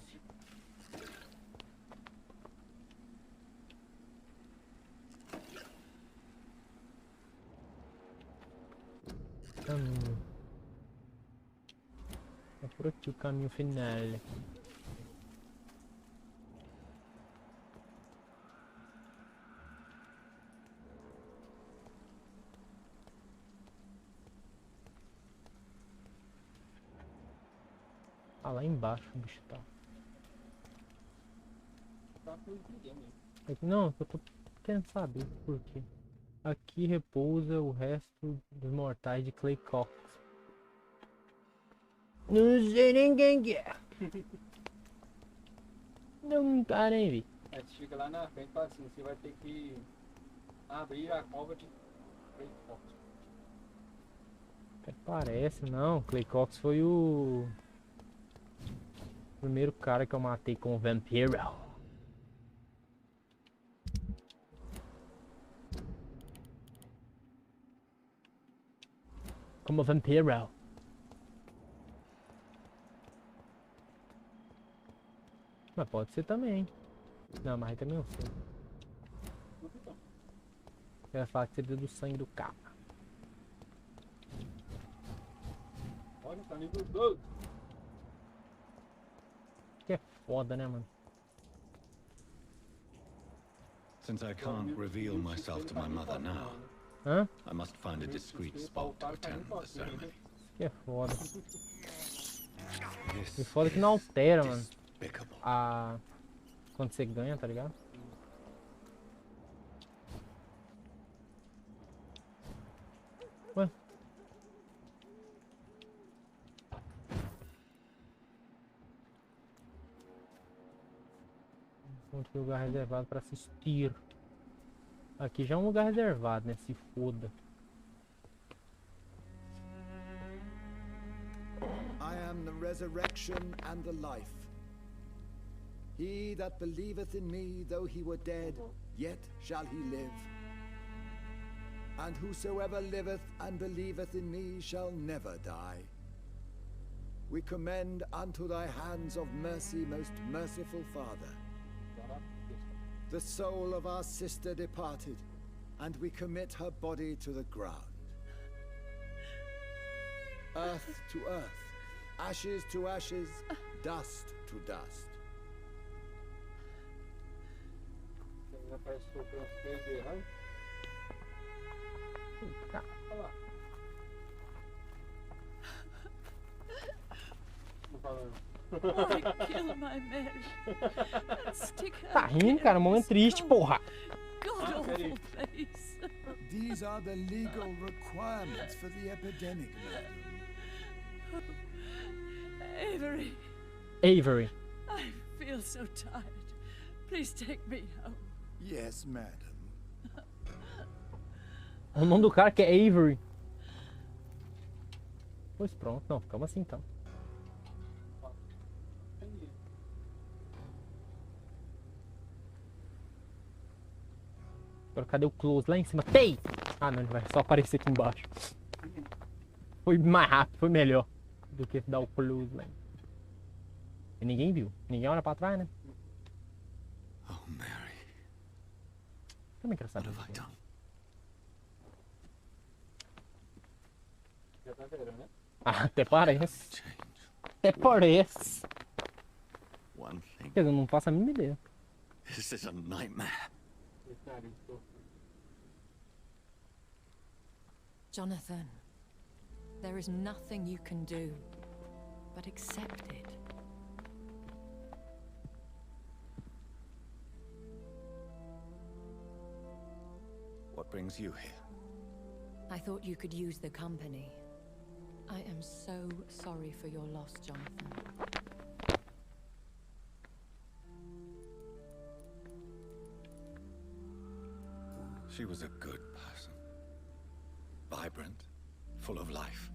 Caminho. É por aqui o caminho final. Ah, lá embaixo o bicho tá. Não, eu tô querendo saber por quê. Aqui repousa o resto dos mortais de Clay Cox. Não sei ninguém que é. Não tá nem vi. Aí você chega lá na frente e fala assim, você vai ter que abrir a cova de Clay Cox. Até parece, não. Clay Cox foi o primeiro cara que eu matei com o Vampyr. Como Vampyr. Mas pode ser também. Não, mas aí também não sei. Eu ia falar que seria do sangue do cara. Olha, tá nível 12. Que é foda, né, mano? Since I can't reveal myself to my mother now, Hã? I must find a discreet spot to attend the ceremony. Que é foda. This E foda que não altera, mano. despicable. Quando você ganha, tá ligado? Ué? Outro lugar reservado para assistir. Aqui já é um lugar reservado, né? Se foda. I am the resurrection and the life. He that believeth in me, though he were dead, yet shall he live. And whosoever liveth and believeth in me shall never die. We commend unto thy hands of mercy, most merciful Father, the soul of our sister departed, and we commit her body to the ground. Earth to earth, ashes to ashes, dust to dust. Parece que eu peguei errado. Olha lá. Não falando. I kill my Mary and stick her Tá rindo, cara? Um momento triste, porra. God awful face. These are the legal requirements for the epidemic, madam. Avery, Avery. I feel so tired. Please take me home. Yes, madam. O nome do cara que é Avery. Pois pronto, não, ficamos assim então. Agora cadê o close lá em cima? Tem! Ah não, ele vai só aparecer aqui embaixo. Foi mais rápido, foi melhor do que dar o close lá. E ninguém viu, ninguém olha pra trás, né? Oh, Mary, Também quero what saber. have I done? Já tá vendo, né? Ah, até parece. Change. Até parece. One thing. Quer dizer, eu não faço a mínima ideia. This is a nightmare. Jonathan, there is nothing you can do but accept it. What brings you here? I thought you could use the company. I am so sorry for your loss, Jonathan. She was a good person. Vibrant, full of life.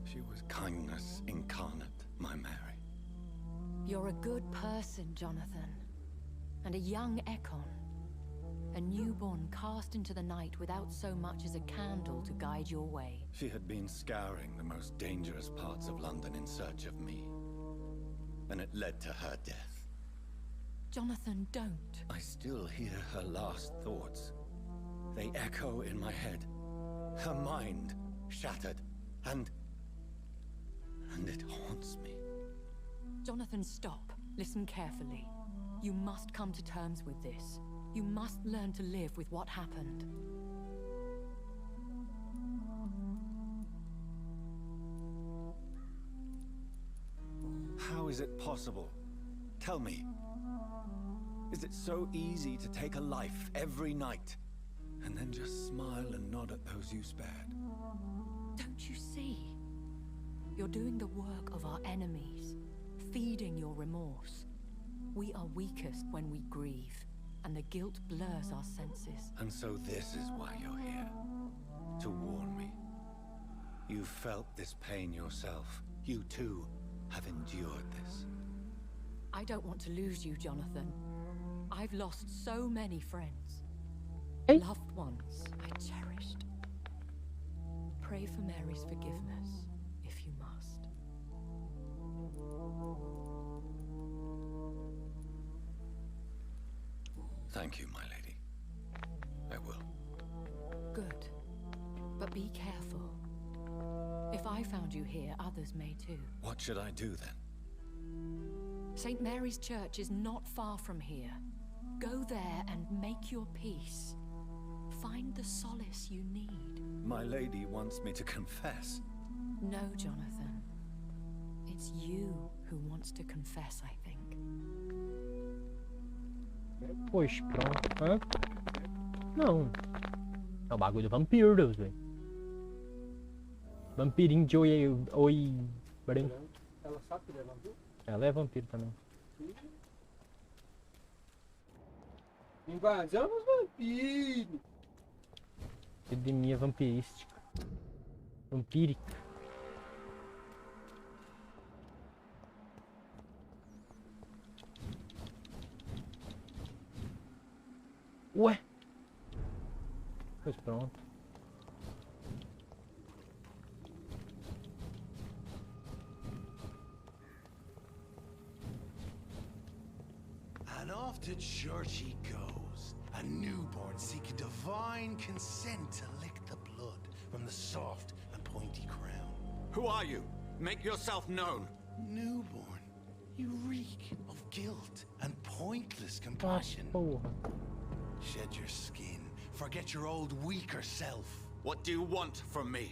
She was kindness incarnate, my Mary. You're a good person, Jonathan. And a young Ekon. A newborn cast into the night without so much as a candle to guide your way. She had been scouring the most dangerous parts of London in search of me. And it led to her death. Jonathan, don't. I still hear her last thoughts. They echo in my head. Her mind shattered, and it haunts me. Jonathan, stop. Listen carefully. You must come to terms with this. You must learn to live with what happened. How is it possible? Tell me. Is it so easy to take a life every night, and then just smile and nod at those you spared? Don't you see? You're doing the work of our enemies, feeding your remorse. We are weakest when we grieve, and the guilt blurs our senses. And so this is why you're here. To warn me. You felt this pain yourself. You too have endured this. I don't want to lose you, Jonathan. I've lost so many friends. Hey. Loved ones I cherished. Pray for Mary's forgiveness, if you must. Thank you, my lady. I will. Good. But be careful. If I found you here, others may too. What should I do then? St. Mary's Church is not far from here. Go there and make your peace. Find the solace you need. My lady wants me to confess. No, Jonathan. It's you who wants to confess, I think. Pois, pronto. Hã? Não. É o bagulho do Vampyr, Deus, velho. Vampirinho de oi branco. Ela sabe que ele é vampiro? Ela é vampiro também. Invasamos vampiros! Epidemia vampirística. Vampírica. Ué? Pois pronto. And off to church he goes, a newborn seeking divine consent to lick the blood from the soft and pointy crown. Who are you? Make yourself known. Newborn, you reek of guilt and pointless Ah, compassion. porra. Shed your skin, forget your old weaker self. What do you want from me?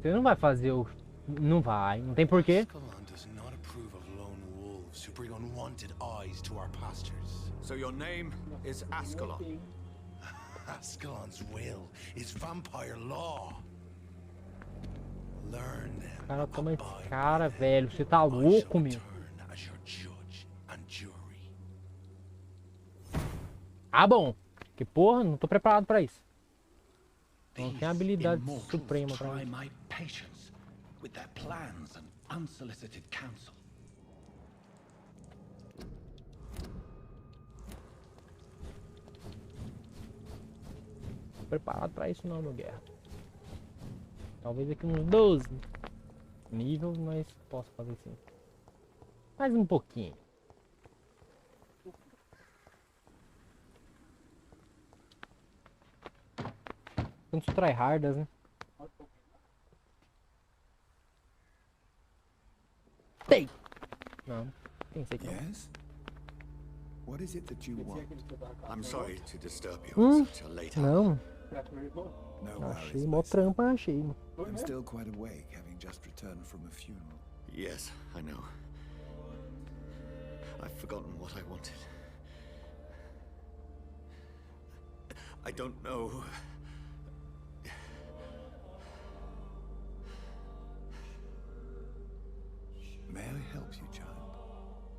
Você não vai fazer o... Não vai. Não tem porquê. Ascalon does not approve of lone wolves who bring unwanted eyes to our pastures. So your name is Ascalon. Ascalon's will is vampire law. Learn them. Cara, toma esse abide cara, by them. velho. Você tá I louco, shall meu. turn as your judge and jury. Ah, bom. Que porra, não tô preparado pra isso. Não These tem habilidade immortals suprema pra try isso. my patience with their plans and unsolicited counsel. Tô preparado pra isso não, meu guerra. Talvez aqui uns 12 níveis, mas posso fazer sim. Mais um pouquinho. Tantos tryhardas, né? Matei! Não, pensei que não. Yes? What is it that you want? I'm sorry to disturb you at such a late hour. Não, No worries, achei my mó son. trampa, achei. I'm still quite awake, having just returned from a funeral. Yes, I know. I've forgotten what I wanted. I don't know. May I help you, child?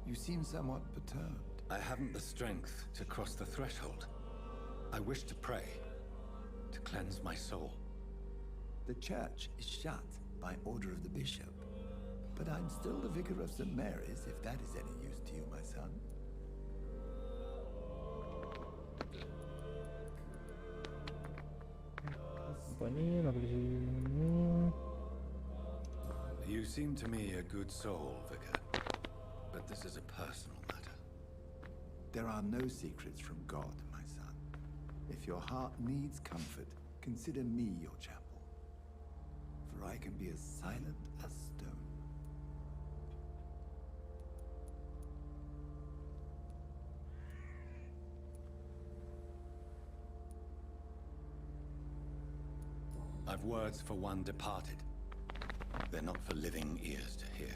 You seem somewhat perturbed. I haven't the strength to cross the threshold. I wish to pray, to cleanse my soul. The church is shut by order of the bishop. But I'm still the vicar of St. Mary's, if that is any use to you, my son. You seem to me a good soul, Vicar. But this is a personal matter. There are no secrets from God, my son. If your heart needs comfort, consider me your chapel. For I can be as silent as stone. I've words for one departed. They're not for living ears to hear.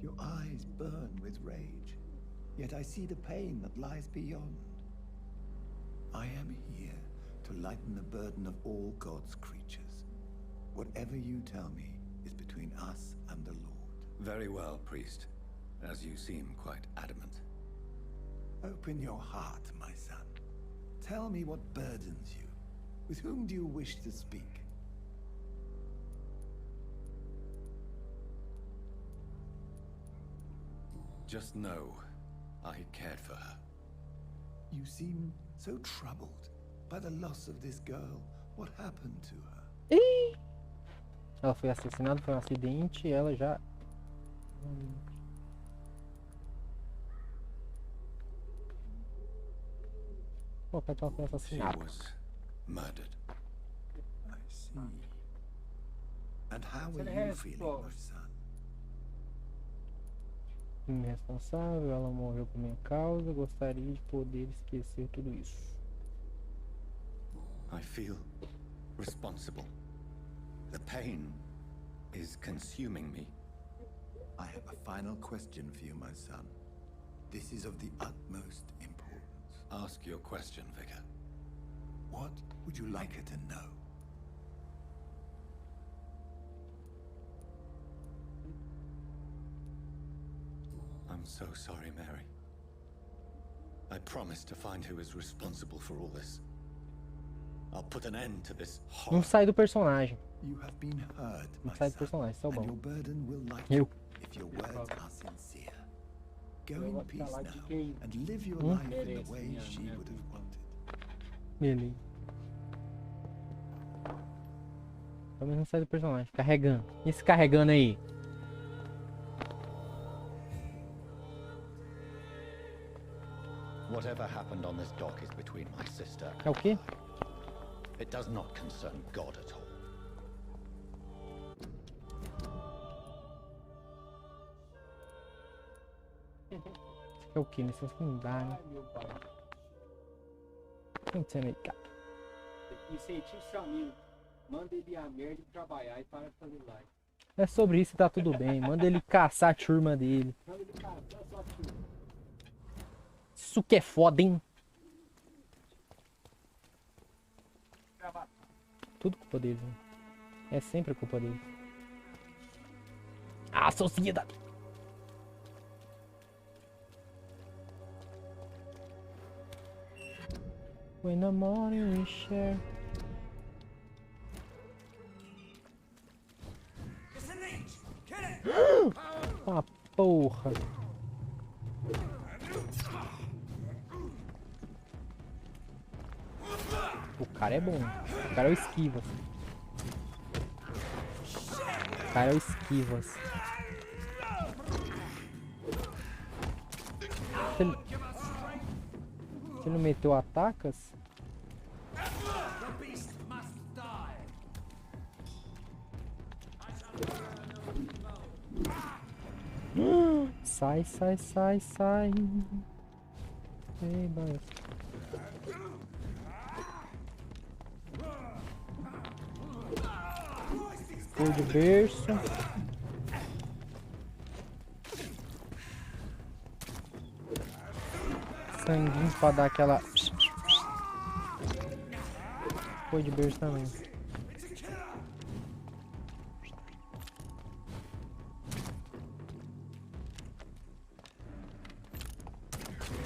Your eyes burn with rage, yet I see the pain that lies beyond. I am here to lighten the burden of all God's creatures. Whatever you tell me is between us and the Lord. Very well, priest. As you seem quite adamant. Open your heart, my son. Tell me what burdens you. With whom do you wish to speak? Just know, I cared for her. You seem so troubled by the loss of this girl. What happened to her? Ih! Ela foi assassinada, foi um acidente e ela já... Pô, o pai dela foi She assassinado. was murdered. I see. And how are you feeling, my son? Irresponsável, ela morreu por minha causa. Gostaria de poder esquecer tudo isso. I feel responsible. The pain is consuming me. I have a final question for you, my son. This is of the utmost importance. Ask your question, Vicar. What would you like her to know? I'm so sorry, Mary. I promise to find who is responsible for all this. I'll put an end to this horror. Não sai do personagem. You have been heard, Não my sai do son, personagem, isso é o and bom. your burden will lighten Eu. if your words are sincere. Go in vou peace falar de now quem and live your life in the merece way minha- she minha would have wanted. Beleza. Pelo menos não sai do personagem. Carregando. E esse carregando aí? Whatever happened on this dock is between my sister É o quê? and I. It does not concern God at all. É o quê? Licença não dá, né? Ai, meu pai. O que tá acontecendo aí, cara? Incentive seu amigo. Manda ele a merda e trabalhar e para de fazer live. É sobre isso e tá tudo bem. Manda ele caçar a turma dele. Manda ele caçar sua turma. Isso que é foda, hein? Tudo culpa dele, né? É sempre culpa dele. Ah, sociedade! When the morning we share. Ah, porra! O cara é bom. O cara é o esquivas. O cara é o esquivas. Se ele não meteu atacas? Sai, sai, sai, sai. Ei, vai. Foi de berço. Sanguinho pra dar aquela... Foi de berço também.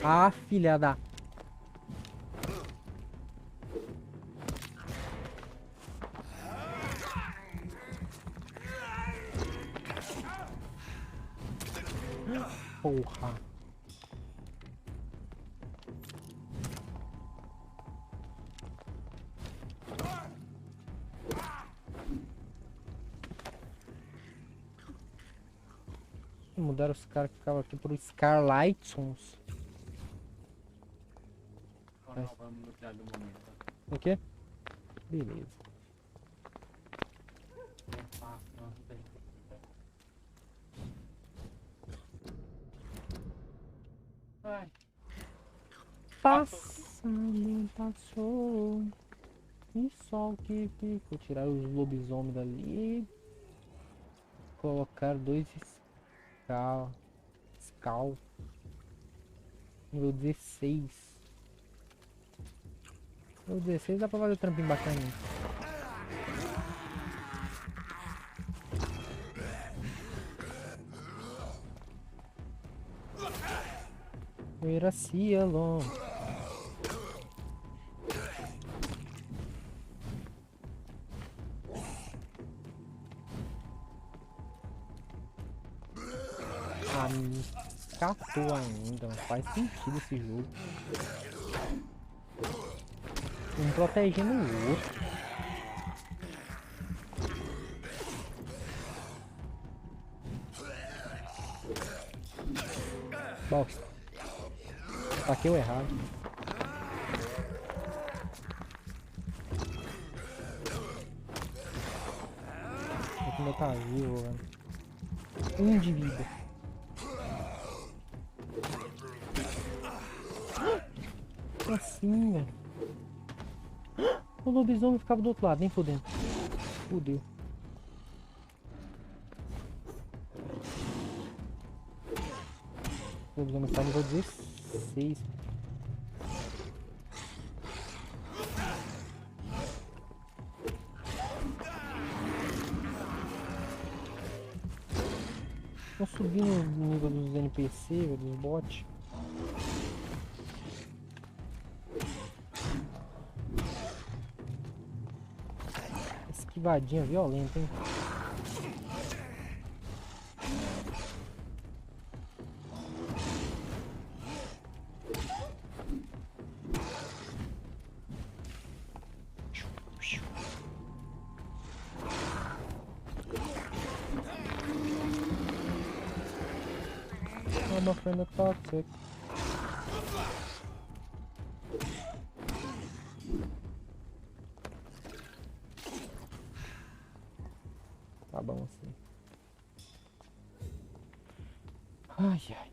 Ah, filha da... Porra. Mudaram os caras que ficavam aqui por Scarlightsons. Vamos mudar do momento. O quê? Beleza. Ai. Passando, passou. E só o que ficou. Tirar os lobisomens dali. Colocar 2 Scal. Nível 16. Nível 16 dá pra fazer o trampinho bacaninho. Era cielo. Ah, me catou ainda, não faz sentido esse jogo. Um protegendo o outro. Bosta. Taquei o errado. Esse meu tá vivo, velho. 1 de vida. Assim, velho. O lobisomem ficava do outro lado, nem fodendo. Fudeu. O lobisomem está nível 16. Estão subindo o nível dos NPC, velho, dos bots. Esquivadinha violenta, hein? My friend is toxic. Tá bom assim. Ai, ai.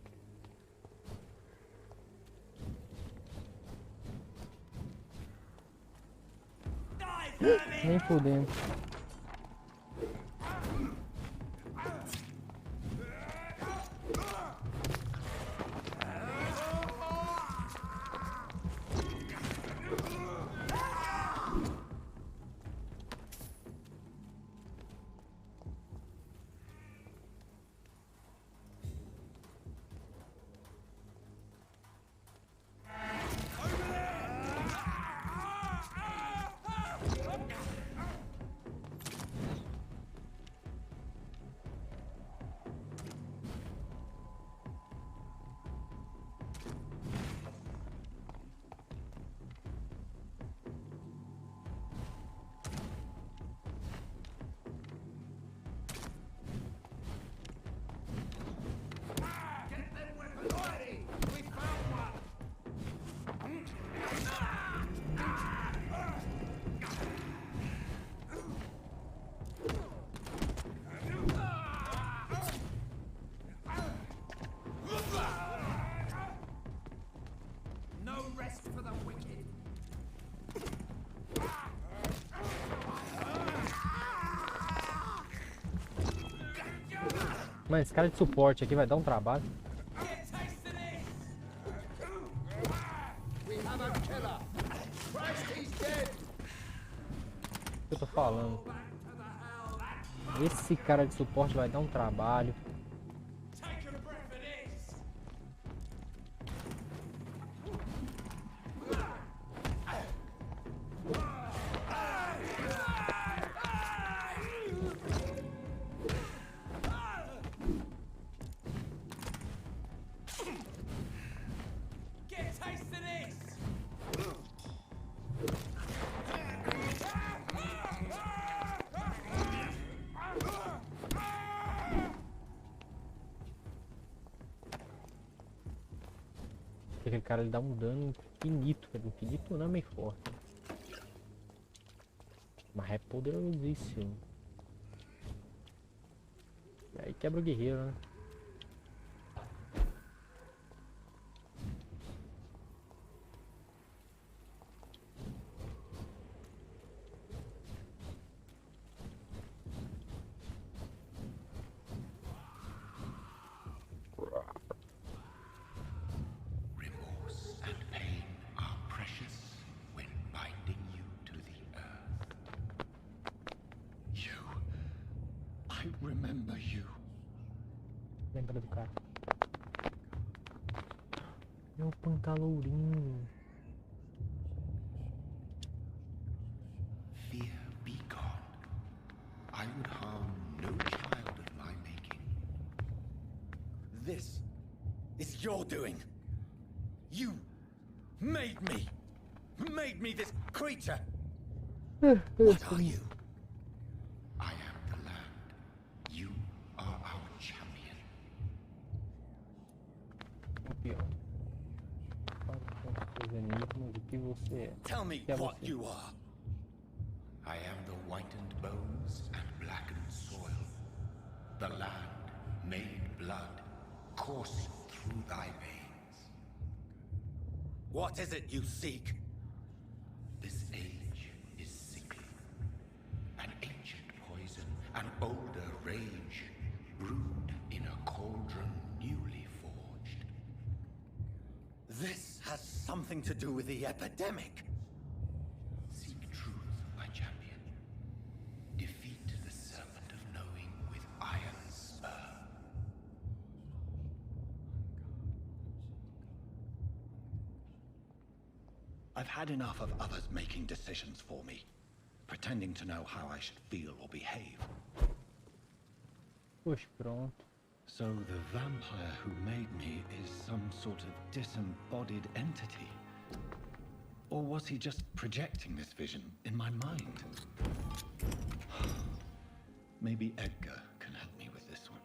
Nem fudendo. Mano, esse cara de suporte aqui vai dar um trabalho. O que eu tô falando? Esse cara de suporte vai dar um trabalho. Aquele cara ele dá um dano infinito, infinito não é meio forte. Mas é poderosíssimo. E aí quebra o guerreiro, né? Remember you. Lembra do cara. Meu pantalourinho. Fear be gone. I would harm no child of my making. This is your doing. You made me. Made me this creature. What are you? I am the land. You are our champion. Tell me what you are. I am the whitened bones and blackened soil. The land made blood coursing through thy veins. What is it you seek? This age is sickly. An ancient poison, an older rage, brewed in a cauldron newly forged. This has something to do with the epidemic. Seek truth, my champion. Defeat the serpent of knowing with iron spur. I've had enough of others making decisions for me, pretending to know how I should feel or behave. Pois pronto. So the vampire who made me is some sort of disembodied entity? Or was he just projecting this vision in my mind? Maybe Edgar can help me with this one.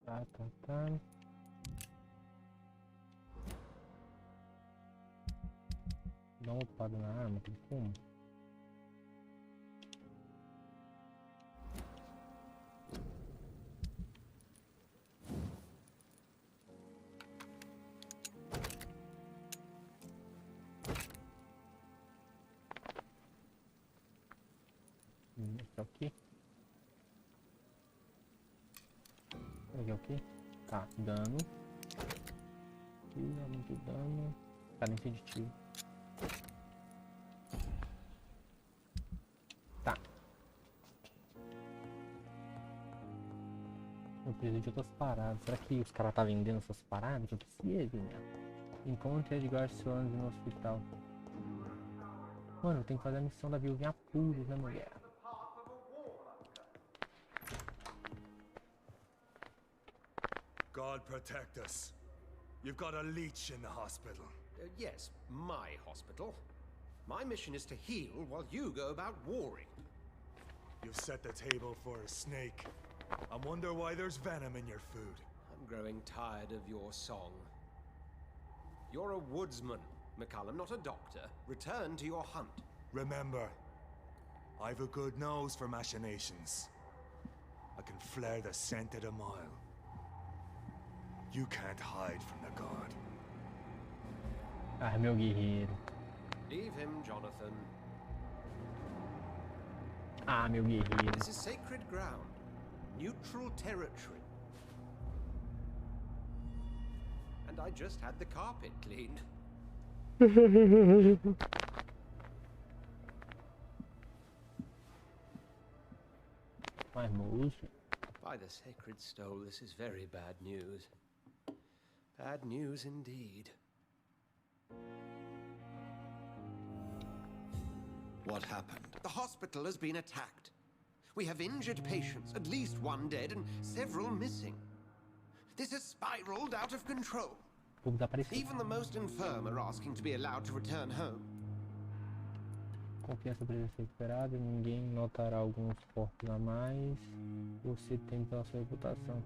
Tá. Dá uma upada na arma, tem como? Esse aqui. Aqui. Tá, dano. Aqui, aumento de dano. Cadência de tiro. Tá. Eu preciso de outras paradas. Será que os caras tá vendendo essas paradas? Eu preciso, né? Encontre Edgar Swanson no hospital. Mano, eu tenho que fazer a missão da viúva puros, né, mulher? God protect us. You've got a leech in the hospital. Yes, my hospital. My mission is to heal while you go about warring. You've set the table for a snake. I wonder why there's venom in your food. I'm growing tired of your song. You're a woodsman, McCallum, not a doctor. Return to your hunt. Remember, I've a good nose for machinations. I can flare the scent at a mile. You can't hide from the god. Ah, meu guerreiro. Leave him, Jonathan. Ah, meu guerreiro. This is sacred ground. Neutral territory. And I just had the carpet cleaned. Mais música. By the sacred stole, this is very bad news. Bad news indeed. What happened? The hospital has been attacked. We have injured patients, at least one dead and several missing. This has spiraled out of control. Even the most infirm are asking to be allowed to return home. Confiança presença recuperada, ninguém notará alguns corpos a mais. Você tem pela sua reputação.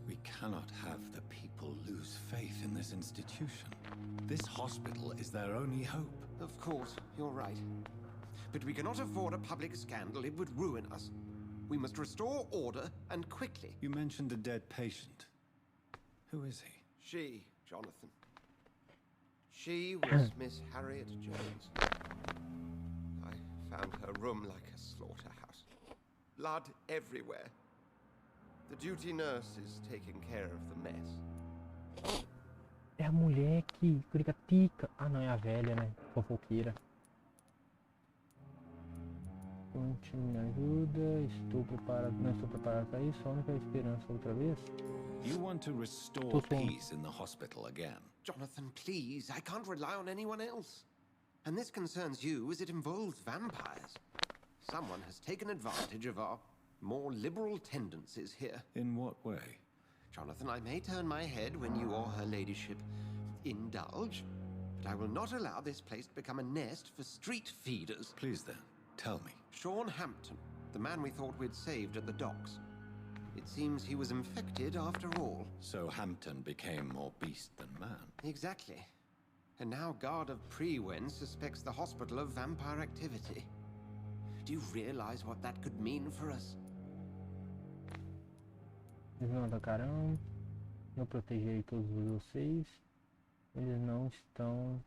We cannot have the people lose faith in this institution. This hospital is their only hope. Of course, you're right. But we cannot afford a public scandal. It would ruin us. We must restore order, and quickly. You mentioned a dead patient. Who is he? She, Jonathan. She was Miss Harriet Jones. I found her room like a slaughterhouse. Blood everywhere. The duty nurse is taking care of the mess. É a mulher que critica. Ah, não, é a velha, né? Fofoqueira. Conte, me ajuda. Estou preparado. Não estou preparado para isso. A única esperança outra vez. You want to restore peace in the hospital again? Jonathan, please. I can't rely on anyone else. And this concerns you as it involves vampires. Someone has taken advantage of our more liberal tendencies here. In what way? Jonathan, I may turn my head when you or her ladyship indulge, but I will not allow this place to become a nest for street feeders. Please then, tell me. Sean Hampton, the man we thought we'd saved at the docks. It seems he was infected after all. So Hampton became more beast than man. Exactly. And now Guard of Prewen suspects the hospital of vampire activity. Do you realize what that could mean for us? Eles não atacarão. Eu protegerei todos vocês. Eles não estão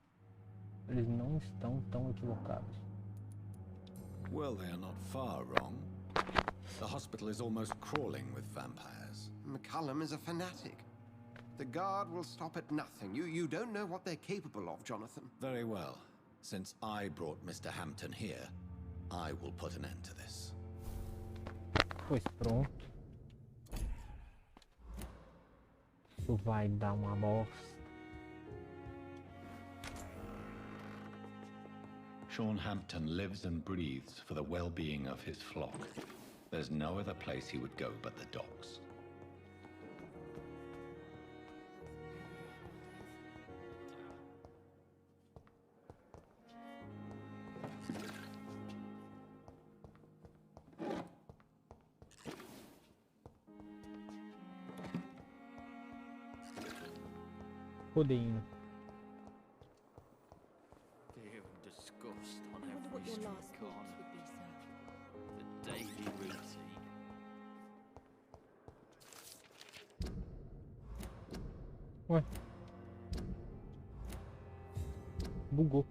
tão equivocados. Well, they are not far wrong. The hospital is almost crawling with vampires. McCallum is a fanatic. The guard will stop at nothing. You don't know what they're capable of, Jonathan. Very well. Since I brought Mr. Hampton here, I will put an end to this. Pois pronto. Isso vai dar uma bosta. Sean Hampton lives and breathes for the well-being of his flock. There's no other place he would go but the docks. Codeína. Fear and disgust on I wonder what every your street last thoughts corner. would be, sir. The daily routine. Ué. Bugou.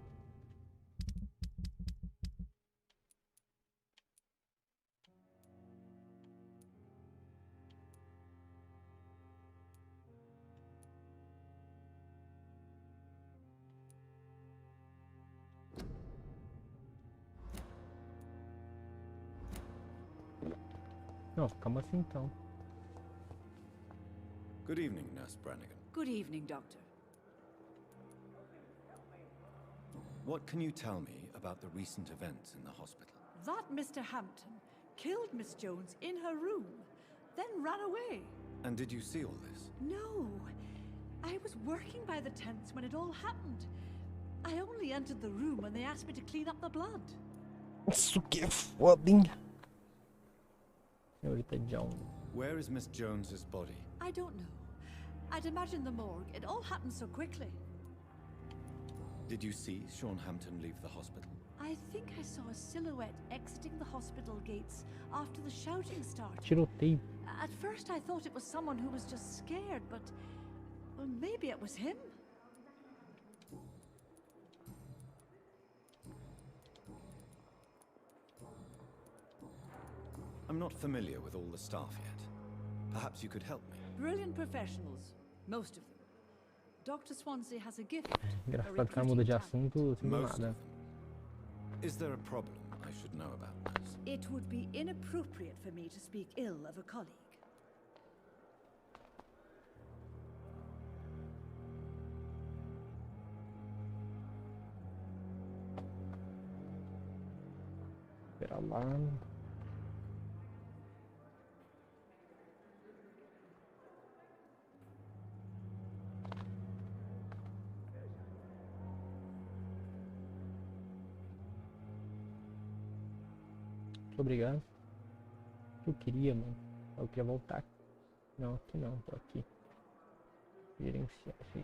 Não, calma assim então. Good evening, Nurse Brannigan. Good evening, Doctor. What can you tell me about the recent events in the hospital? That Mr. Hampton killed Miss Jones in her room, then ran away. And did you see all this? No. I was working by the tents when it all happened. I only entered the room when they asked me to clean up the blood. Isso que é foda, hein? Senhorita Jones. Where is Miss Jones's body? I don't know. I'd imagine the morgue. It all happened so quickly. Did you see Sean Hampton leave the hospital? I think I saw a silhouette exiting the hospital gates after the shouting started. Tiroteio. At first I thought it was someone who was just scared, but... well, maybe it was him? I'm not familiar with all the staff yet. Perhaps you could help me. Brilliant professionals. Most of them. Dr. Swansea has a gift. Engraçado que ela muda de assunto sem Most of nada. them. Is there a problem I should know about, nurse? It would be inappropriate for me to speak ill of a colleague. Espera lá. Muito obrigado. O que eu queria, mano? Eu queria voltar. Não, aqui não, tô aqui. Gerenciar, sim.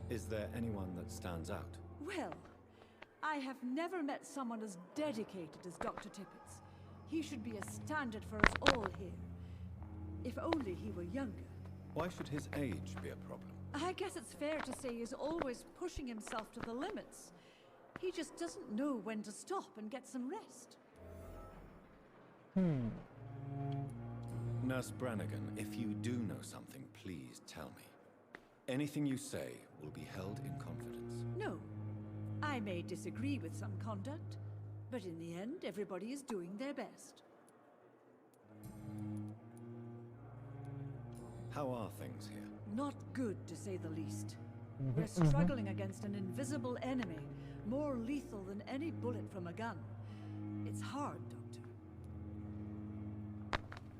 Is there anyone that stands out? Well, I have never met someone as dedicated as Dr. Tippett. He should be a standard for us all here. If only he were younger. Why should his age be a problem? I guess it's fair to say he's always pushing himself to the limits. He just doesn't know when to stop and get some rest. Nurse Brannigan, if you do know something, please tell me. Anything you say will be held in confidence. No. I may disagree with some conduct, but in the end, everybody is doing their best. How are things here? Not good, to say the least. We're struggling against an invisible enemy, more lethal than any bullet from a gun. It's hard, Doctor.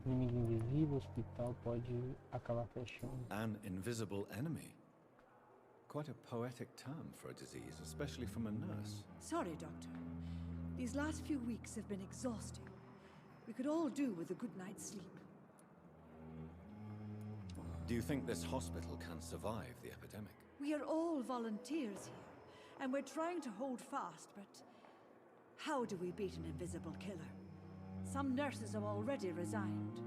Inimigo invisível, hospital pode acabar fechando. An invisible enemy? Quite a poetic term for a disease, especially from a nurse. Sorry, Doctor. These last few weeks have been exhausting. We could all do with a good night's sleep. Do you think this hospital can survive the epidemic? We are all volunteers here, and we're trying to hold fast, but how do we beat an invisible killer? Some nurses have already resigned.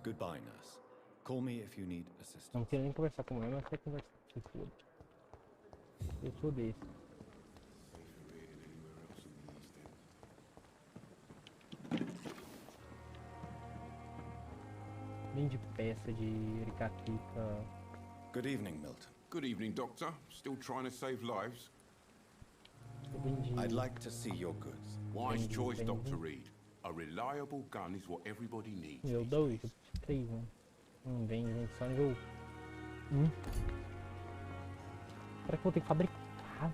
Goodbye, nurse. Call me if you need assistance. Não quero nem conversar com ela, mas quero conversar com você. Eu sou desse. Bem de peça de ricaquica. Good evening, Milton. Good evening, Doctor. Still trying to save lives? I'd like to see your goods. Wise choice, Dr. Reed. A reliable gun is what everybody needs. Nível 2, eu preciso de 3, né? Vem, gente, só nível 1. Será que eu vou ter que fabricar?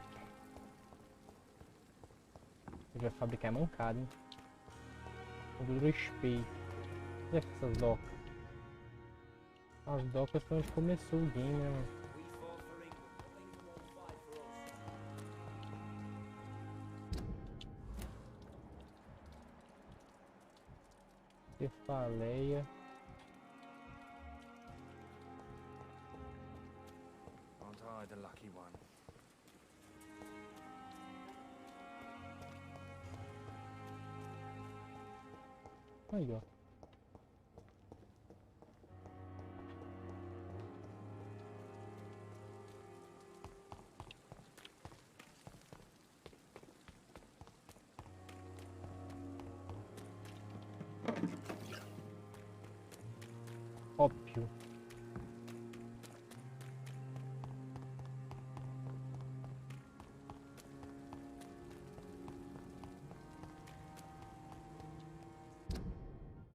Eu já fabricar é mancado, hein? Modelo espelho. Onde é que essas docas? As docas foi onde começou o game, né, mano? Cefaleia. Aren't I the lucky one? Aí, ó.